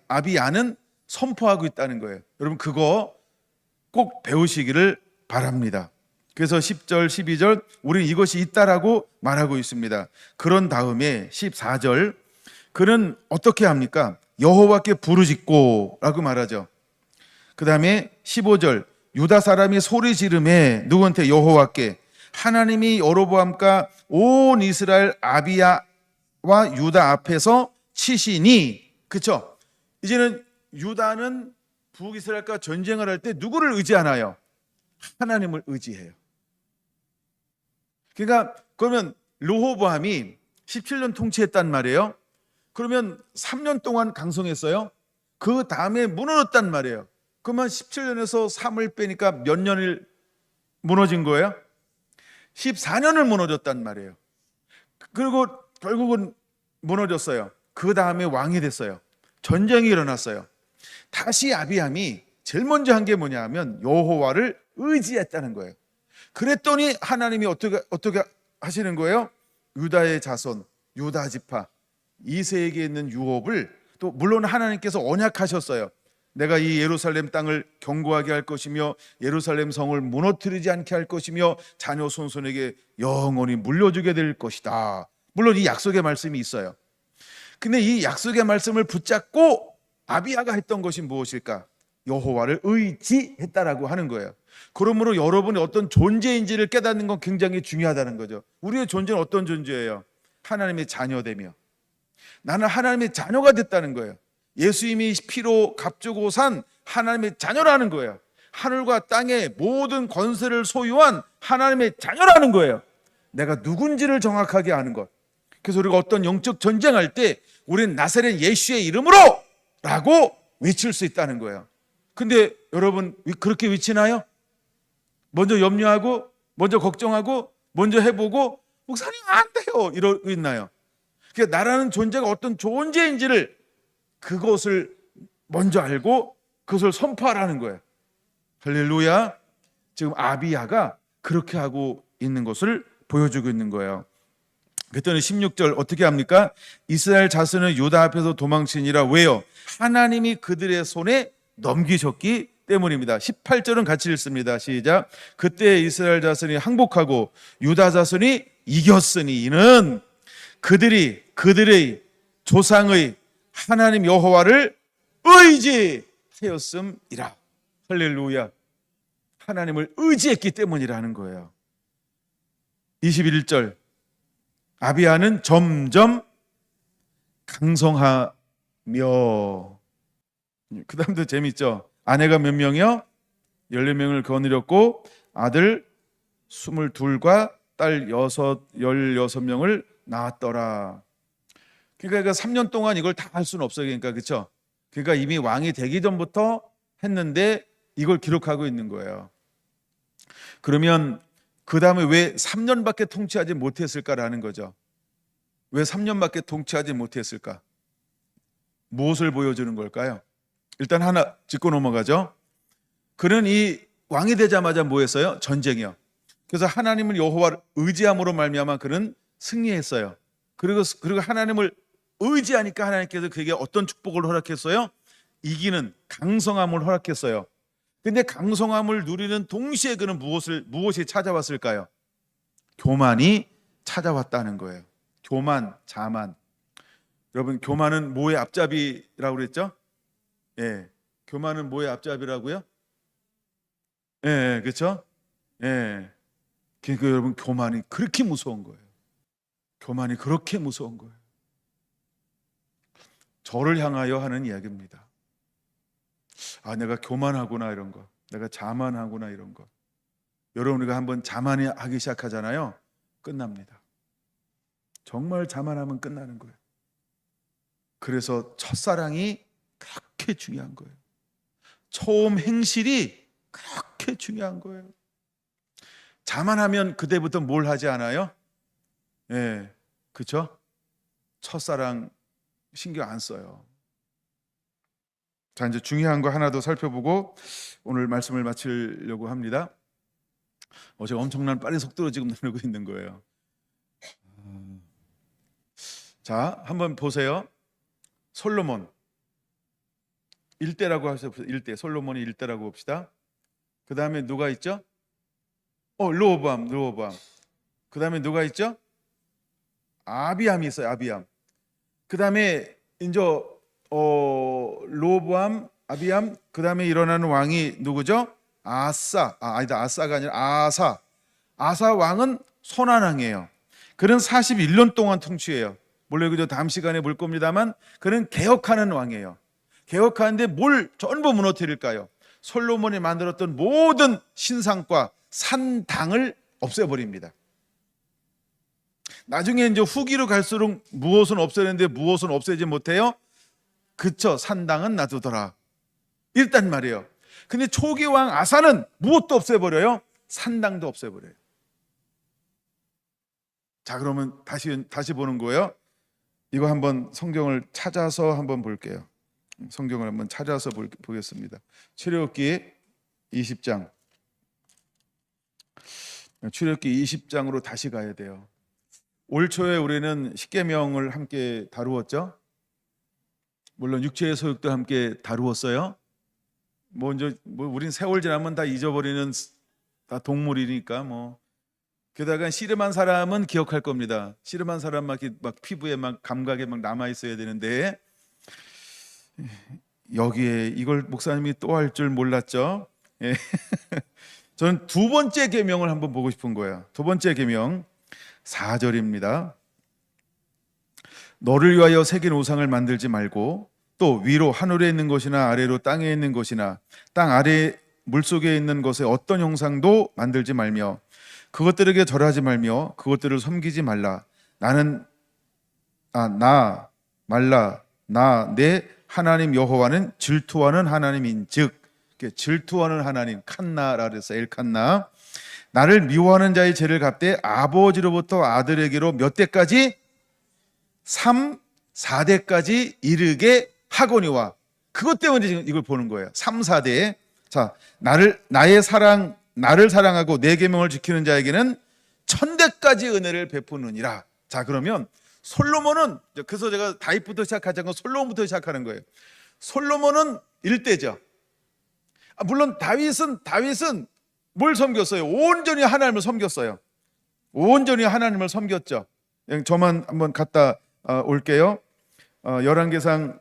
Speaker 1: 아비야는 선포하고 있다는 거예요. 여러분 그거 꼭 배우시기를 바랍니다. 그래서 10절 12절 우리는 이것이 있다라고 말하고 있습니다. 그런 다음에 14절 그는 어떻게 합니까? 여호와께 부르짖고 라고 말하죠. 그 다음에 15절 유다 사람이 소리 지르매 누구한테? 여호와께. 하나님이 여로보암과 온 이스라엘 아비야와 유다 앞에서 치시니, 그렇죠? 이제는 유다는 북이스라엘과 전쟁을 할 때 누구를 의지하나요? 하나님을 의지해요. 그러니까 그러면 르호보암이 17년 통치했단 말이에요. 그러면 3년 동안 강성했어요. 그 다음에 무너졌단 말이에요. 그러면 17년에서 3을 빼니까 몇 년을 무너진 거예요? 14년을 무너졌단 말이에요. 그리고 결국은 무너졌어요. 그 다음에 왕이 됐어요. 전쟁이 일어났어요. 다시 아비암이 제일 먼저 한 게 뭐냐 하면 여호와를 의지했다는 거예요. 그랬더니 하나님이 어떻게 하시는 거예요? 유다의 자손, 유다 지파 이세에게 있는 유업을, 또 물론 하나님께서 언약하셨어요. 내가 이 예루살렘 땅을 견고하게 할 것이며 예루살렘 성을 무너뜨리지 않게 할 것이며 자녀 손손에게 영원히 물려주게 될 것이다. 물론 이 약속의 말씀이 있어요. 근데 이 약속의 말씀을 붙잡고 아비야가 했던 것이 무엇일까? 여호와를 의지했다라고 하는 거예요. 그러므로 여러분이 어떤 존재인지를 깨닫는 건 굉장히 중요하다는 거죠. 우리의 존재는 어떤 존재예요? 하나님의 자녀되며 나는 하나님의 자녀가 됐다는 거예요. 예수님이 피로 값주고 산 하나님의 자녀라는 거예요. 하늘과 땅의 모든 권세를 소유한 하나님의 자녀라는 거예요. 내가 누군지를 정확하게 아는 것. 그래서 우리가 어떤 영적 전쟁할 때 우리는 나사렛 예수의 이름으로 라고 외칠 수 있다는 거예요. 근데 여러분 그렇게 외치나요? 먼저 염려하고 먼저 걱정하고 먼저 해보고 목사님 안 돼요 이러고 있나요? 그러니까 나라는 존재가 어떤 존재인지를 그것을 먼저 알고 그것을 선포하라는 거예요. 할렐루야. 지금 아비야가 그렇게 하고 있는 것을 보여주고 있는 거예요. 그랬더니 16절 어떻게 합니까? 이스라엘 자손은 유다 앞에서 도망치니라. 왜요? 하나님이 그들의 손에 넘기셨기 때문입니다. 18절은 같이 읽습니다. 시작. 그때 이스라엘 자손이 항복하고 유다 자손이 이겼으니 이는 그들이 그들의 조상의 하나님 여호와를 의지하였음이라. 할렐루야. 하나님을 의지했기 때문이라는 거예요. 21절 아비야는 점점 강성하며, 그 다음도 재밌죠. 아내가 몇 명이요? 14명을 거느렸고 아들 22과 딸 16명을 낳았더라. 그러니까 3년 동안 이걸 다 할 수는 없어요. 그렇죠? 그러니까 이미 왕이 되기 전부터 했는데 이걸 기록하고 있는 거예요. 그러면 그 다음에 왜 3년밖에 통치하지 못했을까라는 거죠. 왜 3년밖에 통치하지 못했을까? 무엇을 보여주는 걸까요? 일단 하나 짚고 넘어가죠. 그는 이 왕이 되자마자 뭐 했어요? 전쟁이요. 그래서 하나님을 여호와를 의지함으로 말미암아 그는 승리했어요. 그리고 하나님을 의지하니까 하나님께서 그에게 어떤 축복을 허락했어요? 이기는 강성함을 허락했어요. 근데 강성함을 누리는 동시에 그는 무엇이 찾아왔을까요? 교만이 찾아왔다는 거예요. 교만, 자만. 여러분, 교만은 뭐의 앞잡이라고 그랬죠? 예. 교만은 뭐의 앞잡이라고요? 예, 그렇죠? 예. 그러니까 여러분, 교만이 그렇게 무서운 거예요. 교만이 그렇게 무서운 거예요. 저를 향하여 하는 이야기입니다. 아, 내가 교만하구나 이런 거, 내가 자만하구나 이런 거. 여러분, 우리가 한번 자만하기 시작하잖아요. 끝납니다. 정말 자만하면 끝나는 거예요. 그래서 첫사랑이 그렇게 중요한 거예요. 처음 행실이 그렇게 중요한 거예요. 자만하면 그때부터 뭘 하지 않아요? 예, 그렇죠? 첫사랑 신경 안 써요. 자, 이제 중요한 거 하나 더 살펴보고 오늘 말씀을 마치려고 합니다. 제가 엄청난 빠른 속도로 지금 나누고 있는 거예요. 자, 한번 보세요. 솔로몬 일대라고 하세요. 일대. 솔로몬이 일대라고 봅시다. 그 다음에 누가 있죠? 르호보암. 그 다음에 누가 있죠? 아비암이 있어요. 아비암. 그 다음에 이제 르호보암, 아비암. 그 다음에 일어나는 왕이 누구죠? 아사가 아니라 아사. 아사 왕은 손안왕이에요. 그는 41년 동안 통치해요. 물론 그저 다음 시간에 볼 겁니다만 그는 개혁하는 왕이에요. 개혁하는데 뭘 전부 무너뜨릴까요? 솔로몬이 만들었던 모든 신상과 산당을 없애버립니다. 나중에 이제 후기로 갈수록 무엇은 없애는데 무엇은 없애지 못해요? 그쵸, 산당은 놔두더라. 일단 말이에요. 근데 초기 왕 아사는 무엇도 없애버려요? 산당도 없애버려요. 자, 그러면 다시 보는 거예요. 이거 한번 성경을 찾아서 한번 볼게요. 성경을 한번 찾아서 보겠습니다. 출애굽기 20장. 출애굽기 20장으로 다시 가야 돼요. 올 초에 우리는 십계명을 함께 다루었죠. 물론 육체의 소욕도 함께 다루었어요. 우린 세월 지나면 다 잊어버리는 다 동물이니까 게다가 씨름한 사람은 기억할 겁니다. 씨름한 사람 막 피부에 막 감각에 막 남아 있어야 되는데 여기에 이걸 목사님이 또 할 줄 몰랐죠. 예. 저는 두 번째 계명을 한번 보고 싶은 거예요. 두 번째 계명 4절입니다. 너를 위하여 새긴 우상을 만들지 말고 또 위로 하늘에 있는 것이나 아래로 땅에 있는 것이나 땅 아래 물속에 있는 것의 어떤 형상도 만들지 말며 그것들에게 절하지 말며 그것들을 섬기지 말라. 내 하나님 여호와는 질투하는 하나님인즉, 질투하는 하나님 칸나라 그래서 엘칸나, 나를 미워하는 자의 죄를 갚되 아버지로부터 아들에게로 몇 대까지? 3, 4대까지 이르게 하거니와. 그것 때문에 지금 이걸 보는 거예요. 3, 4대에. 자, 나를 사랑하고 내 계명을 지키는 자에게는 1000대까지 은혜를 베푸느니라. 자, 그러면 솔로몬은, 그래서 제가 다윗부터 시작하지 않고 솔로몬부터 시작하는 거예요. 솔로몬은 1대죠. 물론 다윗은 뭘 섬겼어요? 온전히 하나님을 섬겼어요. 온전히 하나님을 섬겼죠. 저만 한번 갔다 올게요. 열왕기상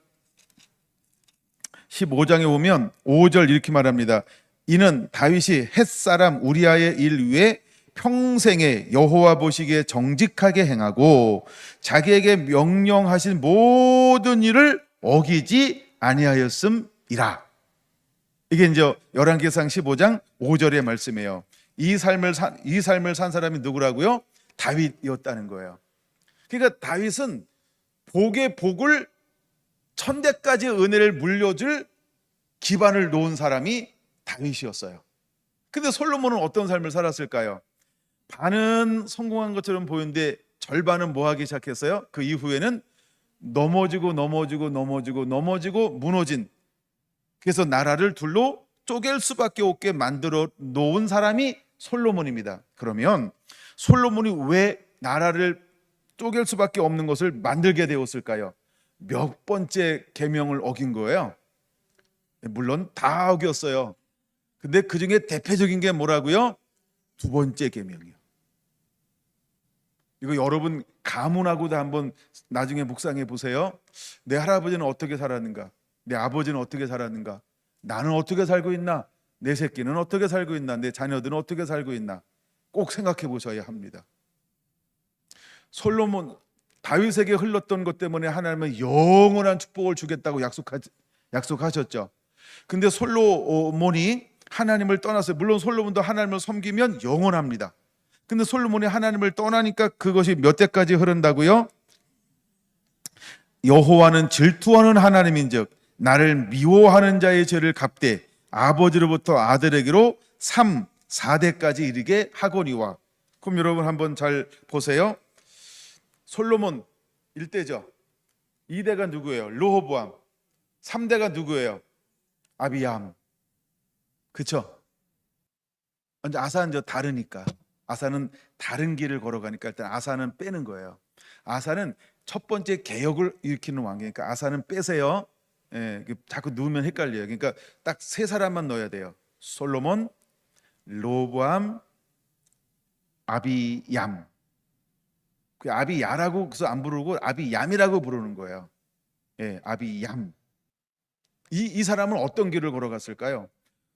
Speaker 1: 15장에 오면 5절 이렇게 말합니다. 이는 다윗이 헷사람 우리아의 일 위에 평생에 여호와 보시기에 정직하게 행하고 자기에게 명령하신 모든 일을 어기지 아니하였음이라. 이게 이제 열왕기상 15장 5절의 말씀이에요. 이 삶을 산 사람이 누구라고요? 다윗이었다는 거예요. 그러니까 다윗은 복의 복을 1000대까지 은혜를 물려줄 기반을 놓은 사람이 다윗이었어요. 근데 솔로몬은 어떤 삶을 살았을까요? 반은 성공한 것처럼 보이는데 절반은 뭐 하기 시작했어요? 그 이후에는 넘어지고 무너진, 그래서 나라를 둘로 쪼갤 수밖에 없게 만들어 놓은 사람이 솔로몬입니다. 그러면 솔로몬이 왜 나라를 쪼갤 수밖에 없는 것을 만들게 되었을까요? 몇 번째 계명을 어긴 거예요? 물론 다 어겼어요. 근데 그 중에 대표적인 게 뭐라고요? 2번째 계명이요. 이거 여러분 가문하고도 한번 나중에 묵상해 보세요. 내 할아버지는 어떻게 살았는가? 내 아버지는 어떻게 살았는가? 나는 어떻게 살고 있나? 내 새끼는 어떻게 살고 있나? 내 자녀들은 어떻게 살고 있나? 꼭 생각해 보셔야 합니다. 솔로몬, 다윗에게 흘렀던 것 때문에 하나님은 영원한 축복을 주겠다고 약속하셨죠. 근데 솔로몬이 하나님을 떠났어요. 물론 솔로몬도 하나님을 섬기면 영원합니다. 근데 솔로몬이 하나님을 떠나니까 그것이 몇 대까지 흐른다고요? 여호와는 질투하는 하나님인즉 나를 미워하는 자의 죄를 갚되 아버지로부터 아들에게로 3, 4대까지 이르게 하거니와. 그럼 여러분 한번 잘 보세요. 솔로몬 1대죠. 2대가 누구예요? 르호보암. 3대가 누구예요? 아비얌. 그쵸? 근데 아사는 다르니까. 아사는 다른 길을 걸어가니까 일단 아사는 빼는 거예요. 아사는 첫 번째 개혁을 일으키는 왕이니까 아사는 빼세요. 예, 자꾸 넣으면 헷갈려요. 그러니까 딱 3사람만 넣어야 돼요. 솔로몬, 르호보암, 아비얌. 그 아비야라고 그래서 안 부르고 아비얌이라고 부르는 거예요. 예, 아비얌. 이 사람은 어떤 길을 걸어갔을까요?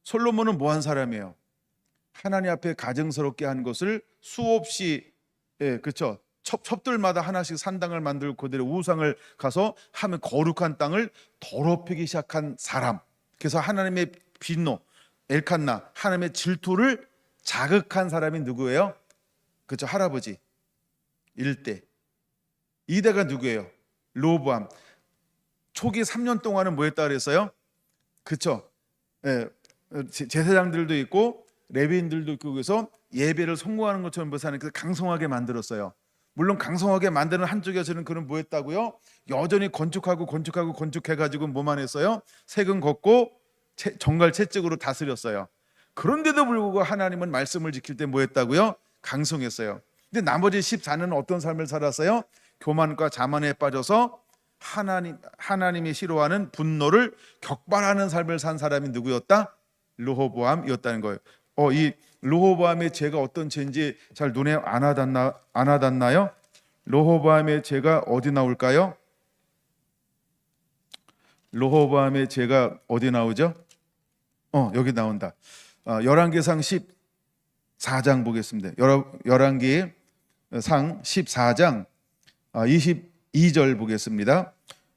Speaker 1: 솔로몬은 뭐 한 사람이에요? 하나님 앞에 가증스럽게 한 것을 수없이, 예, 그렇죠. 첩들마다 하나씩 산당을 만들고 그들의 우상을 가서 하면 거룩한 땅을 더럽히기 시작한 사람. 그래서 하나님의 진노, 엘칸나, 하나님의 질투를 자극한 사람이 누구예요? 그렇죠. 할아버지 1대. 2대가 누구예요? 르호보암. 초기 3년 동안은 뭐 했다 그랬어요? 그렇죠. 예, 제사장들도 있고 레위인들도 있고 그래서 예배를 성공하는 것처럼 보사는 강성하게 만들었어요. 물론 강성하게 만드는 한쪽에서는 그는 뭐 했다고요? 여전히 건축해가지고 뭐만 했어요? 세금 걷고 정갈 채찍으로 다스렸어요. 그런데도 불구하고 하나님은 말씀을 지킬 때 뭐 했다고요? 강성했어요. 근데 나머지 14년은 어떤 삶을 살았어요? 교만과 자만에 빠져서 하나님이 싫어하는 분노를 격발하는 삶을 산 사람이 누구였다? 르호보암이었다는 거예요. 이 르호보암의 죄가 어떤 죄인지 잘 눈에 안 와닿나요? 르호보암의 죄가 어디 나올까요? 르호보암의 죄가 어디 나오죠? 여기 나온다. 열왕기상 14장 보겠습니다. 열왕기상 14장 22절 보겠습니다.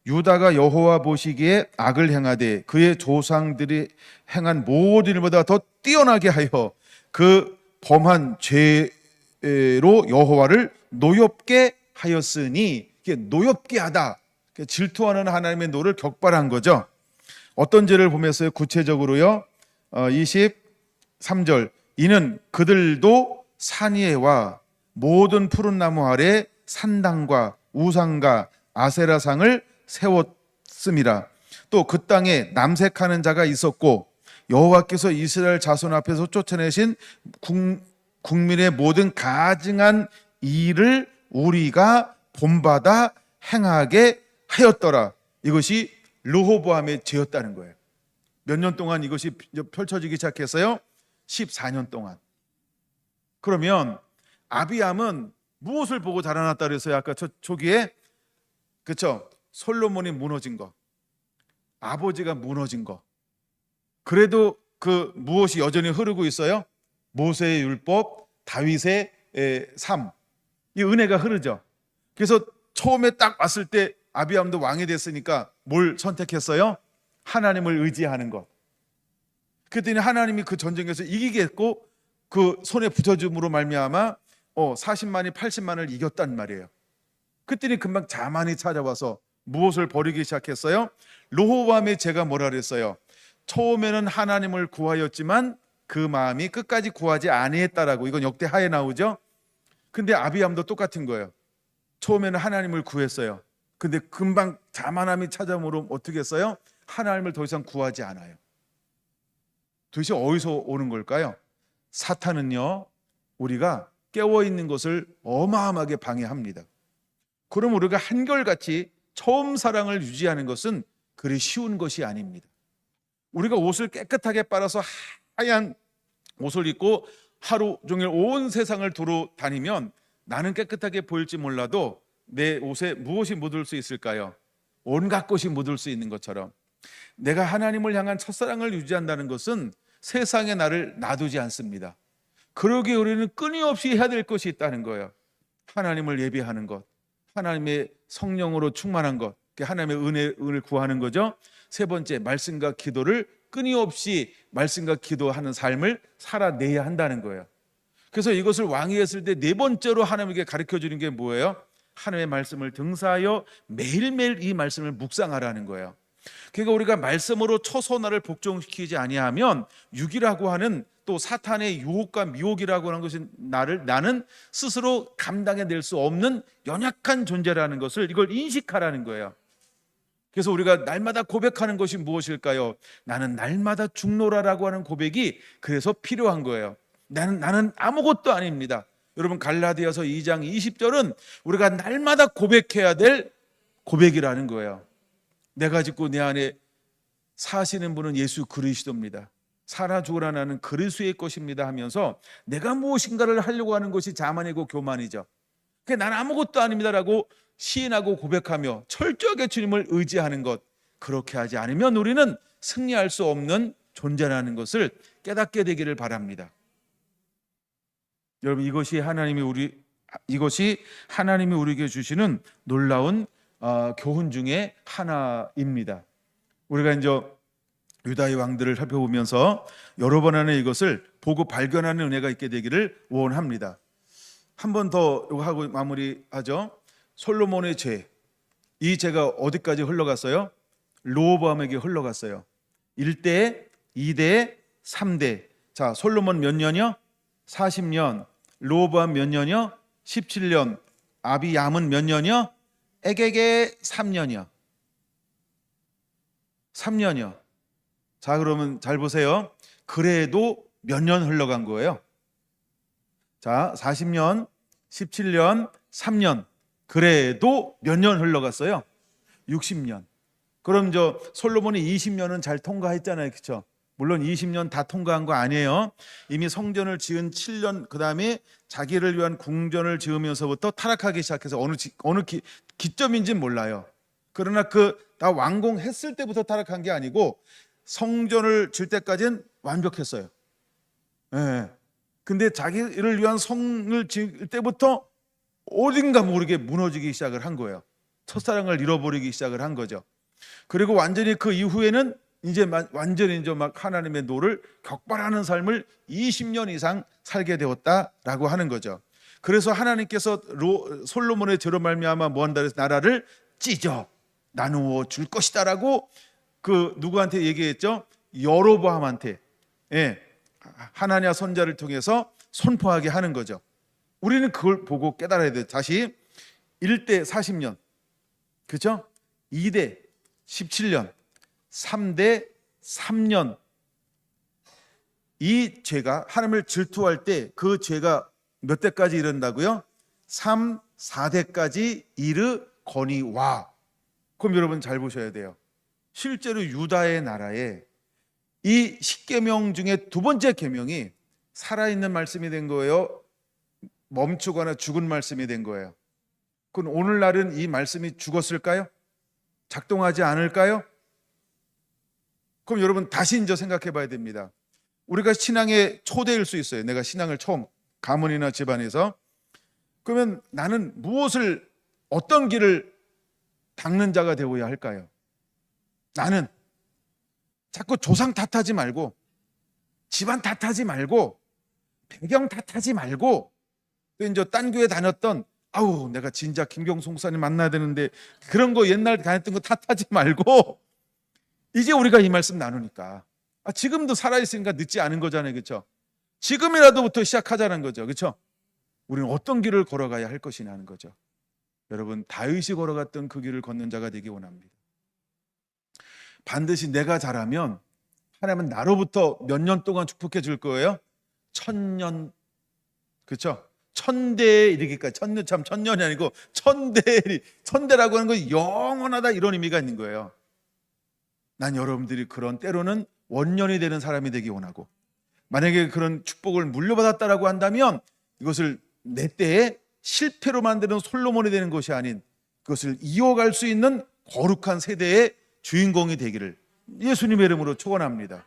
Speaker 1: 유다가 여호와 보시기에 악을 행하되 그의 조상들이 행한 모든 일보다 더 뛰어나게 하여 그 범한 죄로 여호와를 노엽게 하였으니, 이게 노엽게 하다, 질투하는 하나님의 노를 격발한 거죠. 어떤 죄를 보면서요? 구체적으로요. 23절 이는 그들도 산 위에와 모든 푸른 나무 아래 산당과 우상과 아세라상을 세웠음이라. 또 그 땅에 남색하는 자가 있었고 여호와께서 이스라엘 자손 앞에서 쫓아내신 국민의 모든 가증한 일을 우리가 본받아 행하게 하였더라. 이것이 르호보암의 죄였다는 거예요. 몇 년 동안 이것이 펼쳐지기 시작했어요? 14년 동안. 그러면 아비암은 무엇을 보고 자라났다 그랬어요? 아까 초기에 그렇죠? 솔로몬이 무너진 거, 아버지가 무너진 거. 그래도 그 무엇이 여전히 흐르고 있어요? 모세의 율법, 다윗의 삶, 이 은혜가 흐르죠. 그래서 처음에 딱 왔을 때 아비암도 왕이 됐으니까 뭘 선택했어요? 하나님을 의지하는 것. 그랬더니 하나님이 그 전쟁에서 이기겠고 그 손에 붙여줌으로 말미암아 40만이 80만을 이겼단 말이에요. 그랬더니 금방 자만이 찾아와서 무엇을 버리기 시작했어요? 르호보암의 죄가 뭐라 그랬어요? 처음에는 하나님을 구하였지만 그 마음이 끝까지 구하지 아니했다라고. 이건 역대하에 나오죠. 근데 아비암도 똑같은 거예요. 처음에는 하나님을 구했어요. 근데 금방 자만함이 찾아오므로 어떻게 했어요? 하나님을 더 이상 구하지 않아요. 도대체 어디서 오는 걸까요? 사탄은요, 우리가 깨어있는 것을 어마어마하게 방해합니다. 그럼 우리가 한결같이 처음 사랑을 유지하는 것은 그리 쉬운 것이 아닙니다. 우리가 옷을 깨끗하게 빨아서 하얀 옷을 입고 하루 종일 온 세상을 두루 다니면 나는 깨끗하게 보일지 몰라도 내 옷에 무엇이 묻을 수 있을까요? 온갖 것이 묻을 수 있는 것처럼 내가 하나님을 향한 첫사랑을 유지한다는 것은 세상에 나를 놔두지 않습니다. 그러기에 우리는 끊임없이 해야 될 것이 있다는 거예요. 하나님을 예배하는 것, 하나님의 성령으로 충만한 것, 하나님의 은혜를 구하는 거죠. 세 번째, 말씀과 기도를 끊임없이 말씀과 기도하는 삶을 살아내야 한다는 거예요. 그래서 이것을 왕이 했을 때 네 번째로 하나님에게 가르쳐 주는 게 뭐예요? 하나님의 말씀을 등사하여 매일매일 이 말씀을 묵상하라는 거예요. 그러니까 우리가 말씀으로 처소 나를 복종시키지 아니하면 육이라고 하는 또 사탄의 유혹과 미혹이라고 하는 것이 나는 스스로 감당해낼 수 없는 연약한 존재라는 것을 이걸 인식하라는 거예요. 그래서 우리가 날마다 고백하는 것이 무엇일까요? 나는 날마다 죽노라라고 하는 고백이 그래서 필요한 거예요. 나는 아무것도 아닙니다. 여러분 갈라디아서 2장 20절은 우리가 날마다 고백해야 될 고백이라는 거예요. 내가 짓고 내 안에 사시는 분은 예수 그리스도입니다. 살아 죽으라 나는 그리스도의 것입니다 하면서 내가 무엇인가를 하려고 하는 것이 자만이고 교만이죠. 나는 아무것도 아닙니다라고 시인하고 고백하며 철저하게 주님을 의지하는 것, 그렇게 하지 않으면 우리는 승리할 수 없는 존재라는 것을 깨닫게 되기를 바랍니다. 여러분 이것이 하나님이 우리에게 주시는 놀라운 교훈 중에 하나입니다. 우리가 이제 유다의 왕들을 살펴보면서 여러 번 안에 이것을 보고 발견하는 은혜가 있게 되기를 원합니다. 한 번 더 하고 마무리하죠. 솔로몬의 죄, 이 죄가 어디까지 흘러갔어요? 르호보암에게 흘러갔어요. 1대, 2대, 3대. 자, 솔로몬 몇 년이요? 40년. 르호보암 몇 년이요? 17년. 아비얌은 몇 년이요? 에게게 3년이요. 3년이요. 자, 그러면 잘 보세요. 그래도 몇 년 흘러간 거예요? 자, 40년, 17년, 3년. 그래도 몇 년 흘러갔어요? 60년. 그럼 솔로몬이 20년은 잘 통과했잖아요. 그렇죠? 물론 20년 다 통과한 거 아니에요. 이미 성전을 지은 7년, 그 다음에 자기를 위한 궁전을 지으면서부터 타락하기 시작해서 어느 기점인지는 몰라요. 그러나 다 완공했을 때부터 타락한 게 아니고 성전을 질 때까지는 완벽했어요. 네. 근데 자기를 위한 성을 지을 때부터 어딘가 모르게 무너지기 시작을 한 거예요. 첫사랑을 잃어버리기 시작을 한 거죠. 그리고 완전히 그 이후에는 이제 완전히 막 하나님의 노를 격발하는 삶을 20년 이상 살게 되었다라고 하는 거죠. 그래서 하나님께서 솔로몬의 죄로 말미암아 뭐 한다 그래서 나라를 찢어 나누어 줄 것이다라고 누구한테 얘기했죠? 여로보암한테. 예. 하나냐 선자를 통해서 선포하게 하는 거죠. 우리는 그걸 보고 깨달아야 돼요. 다시 1대 40년, 그렇죠? 2대 17년, 3대 3년. 이 죄가 하나님을 질투할 때 그 죄가 몇 대까지 이른다고요? 3, 4대까지 이르거니와. 그럼 여러분 잘 보셔야 돼요. 실제로 유다의 나라에 이 10계명 중에 두 번째 계명이 살아있는 말씀이 된 거예요? 멈추거나 죽은 말씀이 된 거예요? 그럼 오늘날은 이 말씀이 죽었을까요? 작동하지 않을까요? 그럼 여러분 다시 이제 생각해 봐야 됩니다. 우리가 신앙의 초대일 수 있어요. 내가 신앙을 처음 가문이나 집안에서. 그러면 나는 무엇을, 어떤 길을 닦는 자가 되어야 할까요? 나는 자꾸 조상 탓하지 말고, 집안 탓하지 말고, 배경 탓하지 말고, 또 이제 딴 교회 다녔던, 아우 내가 진짜 김경수 목사님 만나야 되는데 그런 거 옛날 다녔던 거 탓하지 말고, 이제 우리가 이 말씀 나누니까 지금도 살아있으니까 늦지 않은 거잖아요. 그렇죠? 지금이라도부터 시작하자는 거죠. 그렇죠? 우리는 어떤 길을 걸어가야 할 것이냐 하는 거죠. 여러분, 다윗이 걸어갔던 그 길을 걷는 자가 되기 원합니다. 반드시 내가 잘하면 하나님은 나로부터 몇 년 동안 축복해 줄 거예요? 1000년. 그렇죠? 1000대에 이르기까지. 1000년, 참 1000년이 아니고 1000대라고 하는 건 영원하다, 이런 의미가 있는 거예요. 난 여러분들이 그런 때로는 원년이 되는 사람이 되기 원하고, 만약에 그런 축복을 물려받았다라고 한다면 이것을 내 때에 실패로 만드는 솔로몬이 되는 것이 아닌 그것을 이어갈 수 있는 거룩한 세대의 주인공이 되기를 예수님의 이름으로 축원합니다.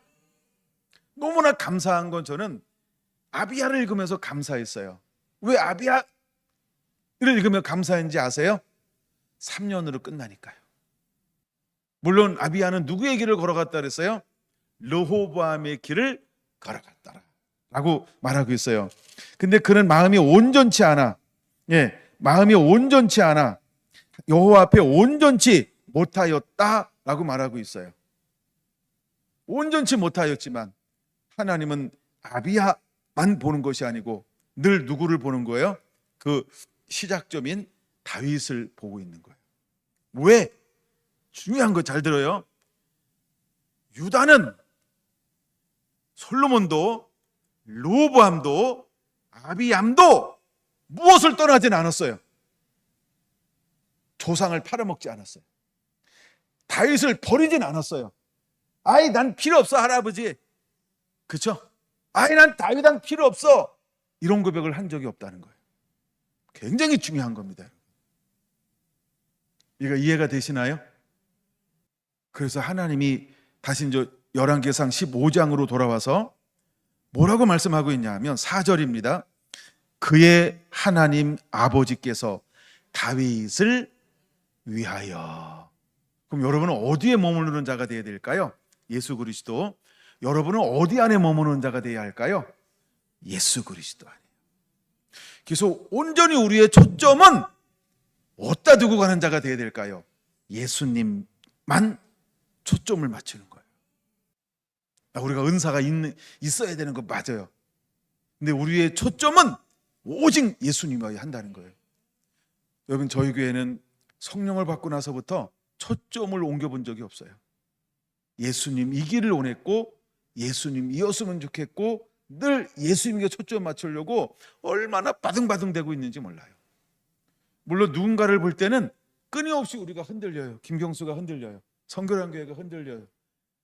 Speaker 1: 너무나 감사한 건 저는 아비야를 읽으면서 감사했어요. 왜 아비야를 읽으며 감사했는지 아세요? 3년으로 끝나니까요. 물론 아비야는 누구의 길을 걸어갔다 그랬어요? 르호보암의 길을 걸어갔더라 라고 말하고 있어요. 근데 그는 마음이 온전치 않아. 마음이 온전치 않아. 여호와 앞에 온전치 못하였다 라고 말하고 있어요. 온전치 못하였지만 하나님은 아비야만 보는 것이 아니고 늘 누구를 보는 거예요? 그 시작점인 다윗을 보고 있는 거예요. 왜? 중요한 거 잘 들어요. 유다는, 솔로몬도, 르호보암도, 아비얌도 무엇을 떠나진 않았어요. 조상을 팔아먹지 않았어요. 다윗을 버리진 않았어요. 아이 난 필요 없어 할아버지, 그렇죠? 아이 난 다윗은 필요 없어, 이런 고백을 한 적이 없다는 거예요. 굉장히 중요한 겁니다. 이거 이해가 되시나요? 그래서 하나님이 다시 이제 열왕기상 15장으로 돌아와서 뭐라고 말씀하고 있냐 하면 4절입니다. 그의 하나님 아버지께서 다윗을 위하여. 그럼 여러분은 어디에 머무르는 자가 되어야 될까요? 예수 그리스도. 여러분은 어디 안에 머무르는 자가 되어야 할까요? 예수 그리스도 안에. 그래서 온전히 우리의 초점은 어디다 두고 가는 자가 되어야 될까요? 예수님만 초점을 맞추는 거예요. 우리가 은사가 있어야 되는 거 맞아요. 근데 우리의 초점은 오직 예수님이어야 한다는 거예요. 여러분, 저희 교회는 성령을 받고 나서부터 초점을 옮겨본 적이 없어요. 예수님이기를 원했고 예수님이었으면 좋겠고 늘 예수님께 초점 맞추려고 얼마나 바둥바둥대고 있는지 몰라요. 물론 누군가를 볼 때는 끊임없이 우리가 흔들려요. 김경수가 흔들려요. 성결한 교회가 흔들려요.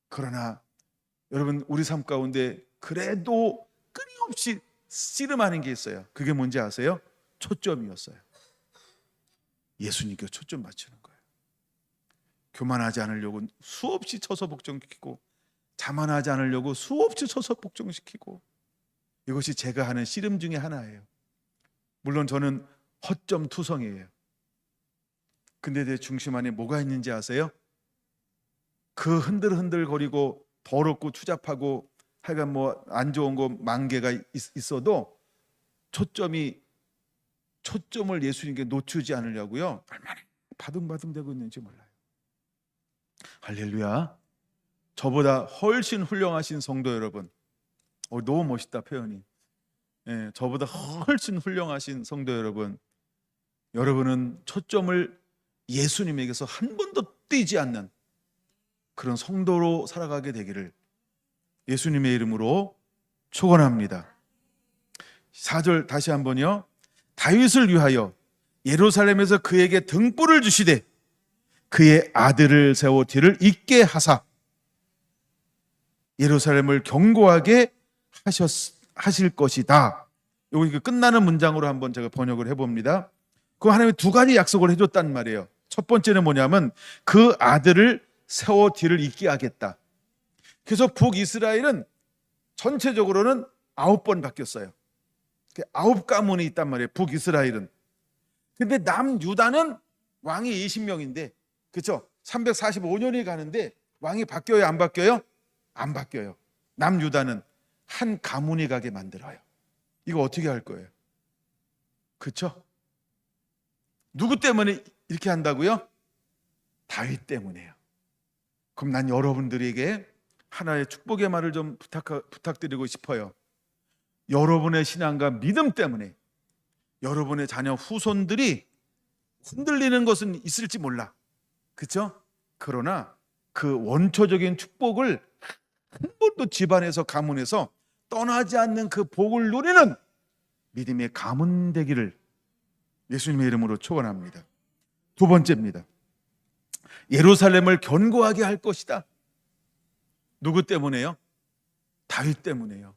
Speaker 1: 그러나 여러분, 우리 삶 가운데 그래도 끊임없이 씨름하는 게 있어요. 그게 뭔지 아세요? 초점이었어요. 예수님께 초점 맞추는 거예요. 교만하지 않으려고 수없이 쳐서 복종시키고, 자만하지 않으려고 수없이 쳐서 복종시키고, 이것이 제가 하는 씨름 중에 하나예요. 물론 저는 허점 투성이에요. 근데 내 중심 안에 뭐가 있는지 아세요? 그 흔들흔들거리고 더럽고 추잡하고 하여간 뭐 안 좋은 거 만 개가 있어도 초점을 예수님께 놓치지 않으려고요, 얼마나 바둥바둥대고 있는지 몰라요. 할렐루야. 저보다 훨씬 훌륭하신 성도 여러분, 너무 멋있다 표현이. 예, 저보다 훨씬 훌륭하신 성도 여러분, 여러분은 초점을 예수님에게서 한 번도 떼지 않는 그런 성도로 살아가게 되기를 예수님의 이름으로 축원합니다. 4절 다시 한번요. 다윗을 위하여 예루살렘에서 그에게 등불을 주시되 그의 아들을 세워 뒤를 잇게 하사 예루살렘을 견고하게 하실 것이다. 여기 끝나는 문장으로 한번 제가 번역을 해봅니다. 그 하나님이 두 가지 약속을 해줬단 말이에요. 첫 번째는 뭐냐면 그 아들을 세워 뒤를 잇게 하겠다. 그래서 북이스라엘은 전체적으로는 9번 바뀌었어요. 9가문이 있단 말이에요. 북이스라엘은. 근데 남유다는 왕이 20명인데 그렇죠? 345년이 가는데 왕이 바뀌어요? 안 바뀌어요? 안 바뀌어요. 남유다는 한 가문이 가게 만들어요. 이거 어떻게 할 거예요? 그렇죠? 누구 때문에 이렇게 한다고요? 다윗 때문에요. 그럼 난 여러분들에게 하나의 축복의 말을 좀 부탁드리고 싶어요. 여러분의 신앙과 믿음 때문에 여러분의 자녀 후손들이 흔들리는 것은 있을지 몰라. 그렇죠? 그러나 그 원초적인 축복을 한 번도 집안에서 가문에서 떠나지 않는 그 복을 누리는 믿음의 가문 되기를 예수님의 이름으로 축원합니다. 두 번째입니다. 예루살렘을 견고하게 할 것이다. 누구 때문에요? 다윗 때문에요.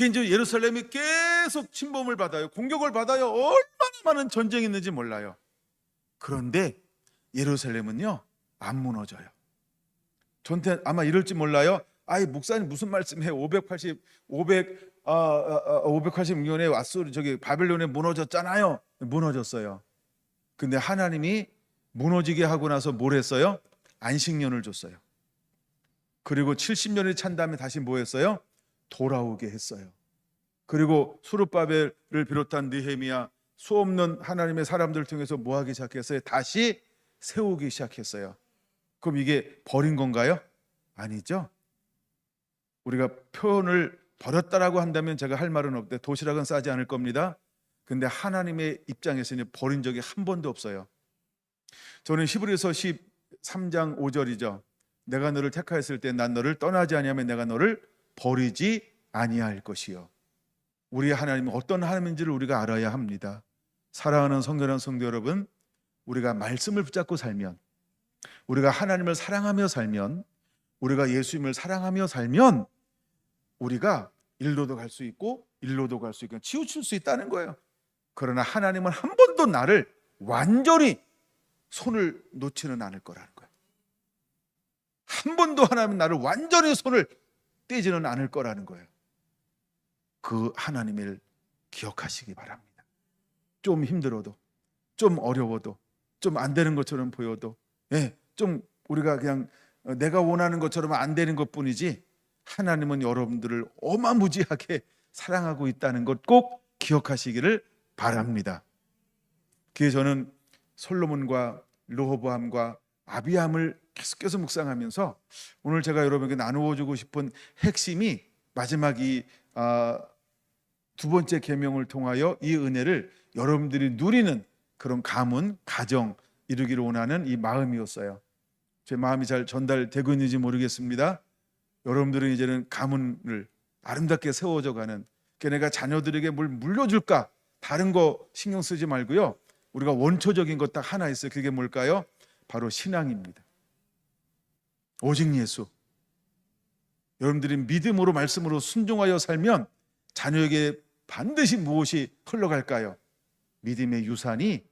Speaker 1: 이제 예루살렘이 계속 침범을 받아요. 공격을 받아요. 얼마나 많은 전쟁이 있는지 몰라요. 그런데 예루살렘은요 안 무너져요. 전태 아마 이럴지 몰라요. 아이 목사님 무슨 말씀해? 586년에 왓소 저기 바벨론에 무너졌잖아요. 무너졌어요. 근데 하나님이 무너지게 하고 나서 뭘 했어요? 안식년을 줬어요. 그리고 70년이 찬 다음에 다시 뭐 했어요? 돌아오게 했어요. 그리고 수르바벨을 비롯한 느헤미야 수없는 하나님의 사람들 통해서 뭐 하기 시작했어요? 다시 세우기 시작했어요. 그럼 이게 버린 건가요? 아니죠. 우리가 표현을 버렸다라고 한다면 제가 할 말은 없대. 도시락은 싸지 않을 겁니다. 근데 하나님의 입장에서는 버린 적이 한 번도 없어요. 저는 히브리서 13장 5절이죠. 내가 너를 택하였을 때 난 너를 떠나지 아니하면 내가 너를 버리지 아니할 것이요. 우리 하나님은 어떤 하나님인지를 우리가 알아야 합니다. 사랑하는 성결한 성도 여러분, 우리가 말씀을 붙잡고 살면, 우리가 하나님을 사랑하며 살면, 우리가 예수님을 사랑하며 살면 우리가 일로도 갈 수 있고 일로도 갈 수 있고 치우칠 수 있다는 거예요. 그러나 하나님은 한 번도 나를 완전히 손을 놓지는 않을 거라는 거예요. 한 번도 하나님은 나를 완전히 손을 떼지는 않을 거라는 거예요. 그 하나님을 기억하시기 바랍니다. 좀 힘들어도, 좀 어려워도, 좀 안 되는 것처럼 보여도, 좀 우리가 그냥 내가 원하는 것처럼 안 되는 것뿐이지 하나님은 여러분들을 어마무지하게 사랑하고 있다는 것 꼭 기억하시기를 바랍니다. 그래서 저는 솔로몬과 르호보암과 아비암을 계속해서 묵상하면서 오늘 제가 여러분에게 나누어 주고 싶은 핵심이 마지막 이 두 번째 계명을 통하여 이 은혜를 여러분들이 누리는 그런 가문, 가정 이루기를 원하는 이 마음이었어요. 제 마음이 잘 전달되고 있는지 모르겠습니다. 여러분들은 이제는 가문을 아름답게 세워져가는, 내가 자녀들에게 뭘 물려줄까 다른 거 신경 쓰지 말고요. 우리가 원초적인 것 딱 하나 있어요. 그게 뭘까요? 바로 신앙입니다. 오직 예수. 여러분들이 믿음으로 말씀으로 순종하여 살면 자녀에게 반드시 무엇이 흘러갈까요? 믿음의 유산이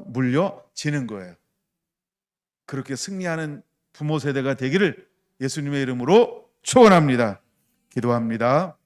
Speaker 1: 물려지는 거예요. 그렇게 승리하는 부모 세대가 되기를 예수님의 이름으로 축원합니다. 기도합니다.